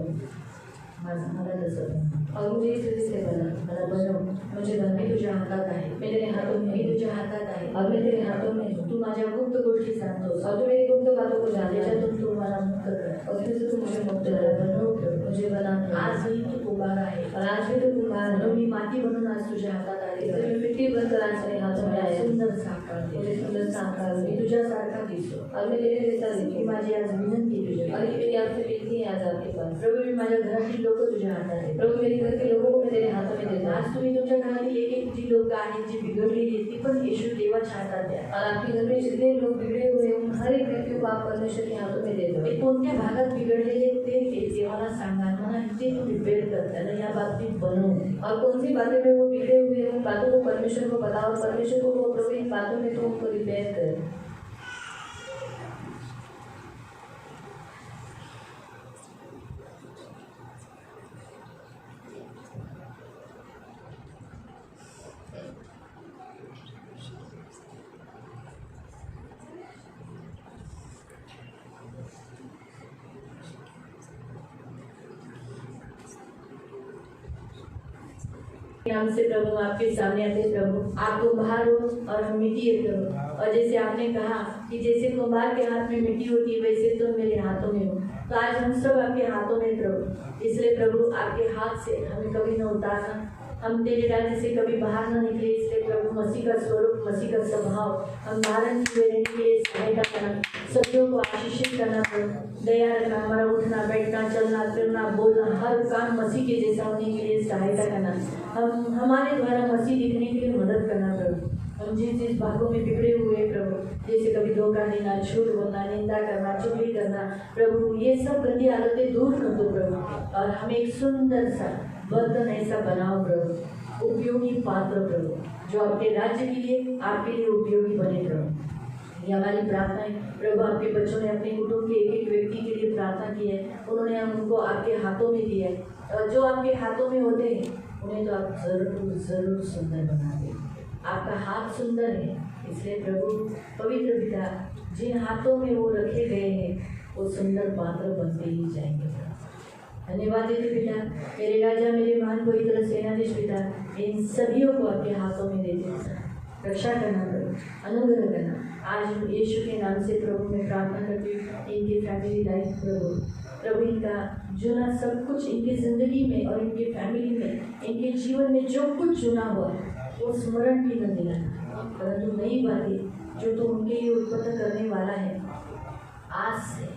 मला तसं बनव. और मुझे इस विधि से बना. मला बनव. मुझे मी बनने तुझ्या हातात आहे. मेरे हाथों में मी है. तुझ्या हातात आहे. और मैं तेरे हाथों में हूँ. तू माझ्या गुप्त गोष्टी सांगतोस. और तू मेरी गुप्त बातों को जान ले. त्याच्यातून तू मला मुक्त कर. और उसमें से तू मुझे मुक्त मला कर. बनव ठेव. मुझे बना. आजही तू कुंभार आहे. और आज भी तू कुम्हार म्हणून है. मी माती बनून आज तुझ्या हातात आले. इसलिए मैं मिट्टी बनकर आज तेरे हाथों में आया. सुंदर साकार मुझे दे. सुंदर सा आकार मी दे. तुझ्यासारखा दिसतो. और मैं तेरे जैसा ही दिखूं. माझी आज विनंती तुझ्या. और ये मेरी आपसे विनती है आज आपके पास. प्रभू मी माझ्या घरातील लोक तुझ्या हातात आहे. प्रभु मेरे घर के लोगों को मैं तेरे हाथों में देता आज हूँ. तुम्ही तुमच्या घरातील एक एक जी लोक आहेत जी बिघडलेली आहेत ती पण येशू देवाच्या हातात द्या. और आपके घर में जितने लोग बिगड़े हुए हैं उन हर एक व्यक्ति को आप परमेश्वर के हाथों में दे दो. ते कोणत्या भागात बिघडलेले आहेत ते देवाला सांगा. म्हणा ते तू रिपेअर कर. त्याला या बाबतीत बनव. और कौन सी बातें में वो बिगड़े हुए हैं उन बातों को परमेश्वर को बताओ. परमेश्वर को वो प्रभु इन बातों में तो उनको रिपेयर कर. नाम से प्रभु आपके सामने आते हैं प्रभु. आप कुम्हार हो और हम मिट्टी है प्रभु. और जैसे आपने कहा कि जैसे कुम्हार के हाथ में मिट्टी होती है वैसे तुम मेरे हाथों में हो. तो आज हम सब आपके हाथों में प्रभु. इसलिए प्रभु आपके हाथ से हमें कभी न उतारना. हम तेरे राज्य से कभी बाहर न निकले. इसलिए प्रभु मसीह का स्वरूप मसीह का स्वभाव हम धारण किए रहने के लिए सहायता करना. सभी को आशीषित करना प्रभु. दया रखना. हमारा उठना बैठना चलना फिरना बोलना हर काम मसीह के जैसा होने के लिए सहायता करना. हम हमारे द्वारा मसीह दिखने के लिए मदद करना प्रभु. हम जिस भागों में बिगड़े हुए हैं प्रभु जैसे कभी धोखा देना झूठ बोलना निंदा करना चुगली करना प्रभु ये सब गंदी आदतें दूर कर दो प्रभु. और हमें एक सुंदर सा बर्तन ऐसा बनाओ प्रभु. उपयोगी पात्र प्रभु जो आपके राज्य के लिए आपके लिए उपयोगी बने प्रभु. ये हमारी प्रार्थना है प्रभु. आपके बच्चों ने अपने कुटुंब के एक एक व्यक्ति के लिए प्रार्थना की है. उन्होंने हम उनको आपके हाथों में दिया है. और जो आपके हाथों में होते हैं उन्हें तो आप जरूर जरूर सुंदर बना दें. आपका हाथ सुंदर है. इसलिए प्रभु पवित्र पिता जिन हाथों में वो रखे गए हैं वो सुंदर पात्र बनते ही जाएंगे. धन्यवाद देते पिता. मेरे राजा मेरे महान पवित्र सेनाधीश पिता इन सभियों को आपके हाथों में देते हैं. रक्षा करना प्रभु. अनुग्रह करना. आज यीशु के नाम से प्रभु मैं प्रार्थना करती हूँ इनकी फैमिली लाइफ प्रभु. प्रभु इनका चुना सब कुछ इनकी ज़िंदगी में और इनकी फैमिली में इनके जीवन में जो कुछ चुना हुआ वो स्मरण भी न दिलाना. परंतु नई बातें जो तो उनके लिए उत्पन्न करने वाला है आज से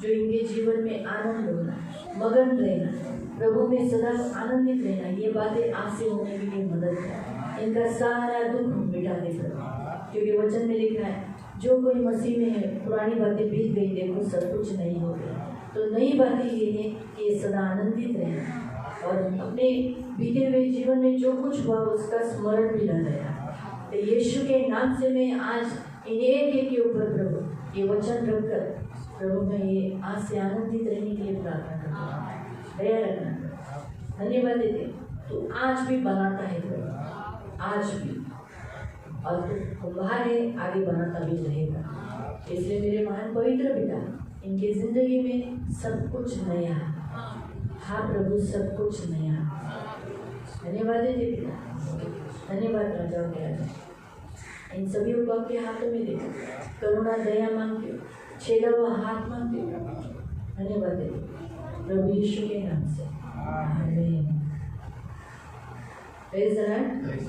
जो इनके जीवन में आनंद होना मगन रहना प्रभु में सदा आनंदित रहना ये बातें आज से होने के लिए मदद करें. इनका सारा दुख मिटा दे प्रभु. क्योंकि वचन में लिखा है जो कोई मसीह में है पुरानी बातें बीत गई देखो सब कुछ नहीं हो गया. तो नई बात ये है कि ये सदा आनंदित रहना और अपने बीते हुए जीवन में जो कुछ हुआ उसका स्मरण भी न रहना. तो यीशु के नाम से मैं आज इन एक एक के ऊपर प्रभु ये वचन रखकर प्रभु मैं ये आज से आनंदित रहने के लिए प्रार्थना करता हूँ. दया रखना। धन्यवाद देते, तू आज भी बनाता है प्रभु, आज भी, और तू कुम्हार है, आगे बनाता भी रहेगा। इसलिए मेरे महान पवित्र पिता, इनकी जिंदगी में सब कुछ नया, हाँ प्रभु सब कुछ नया। धन्यवाद देते पिता, धन्यवाद राजाओं के राजा। इन सभी को आपके हाथों में देते, करुणा दया मांगते, छेदा हुआ हाथ मांगते, धन्यवाद देते प्रभु यीशु के नाम से, आमीन। Praise the Lord.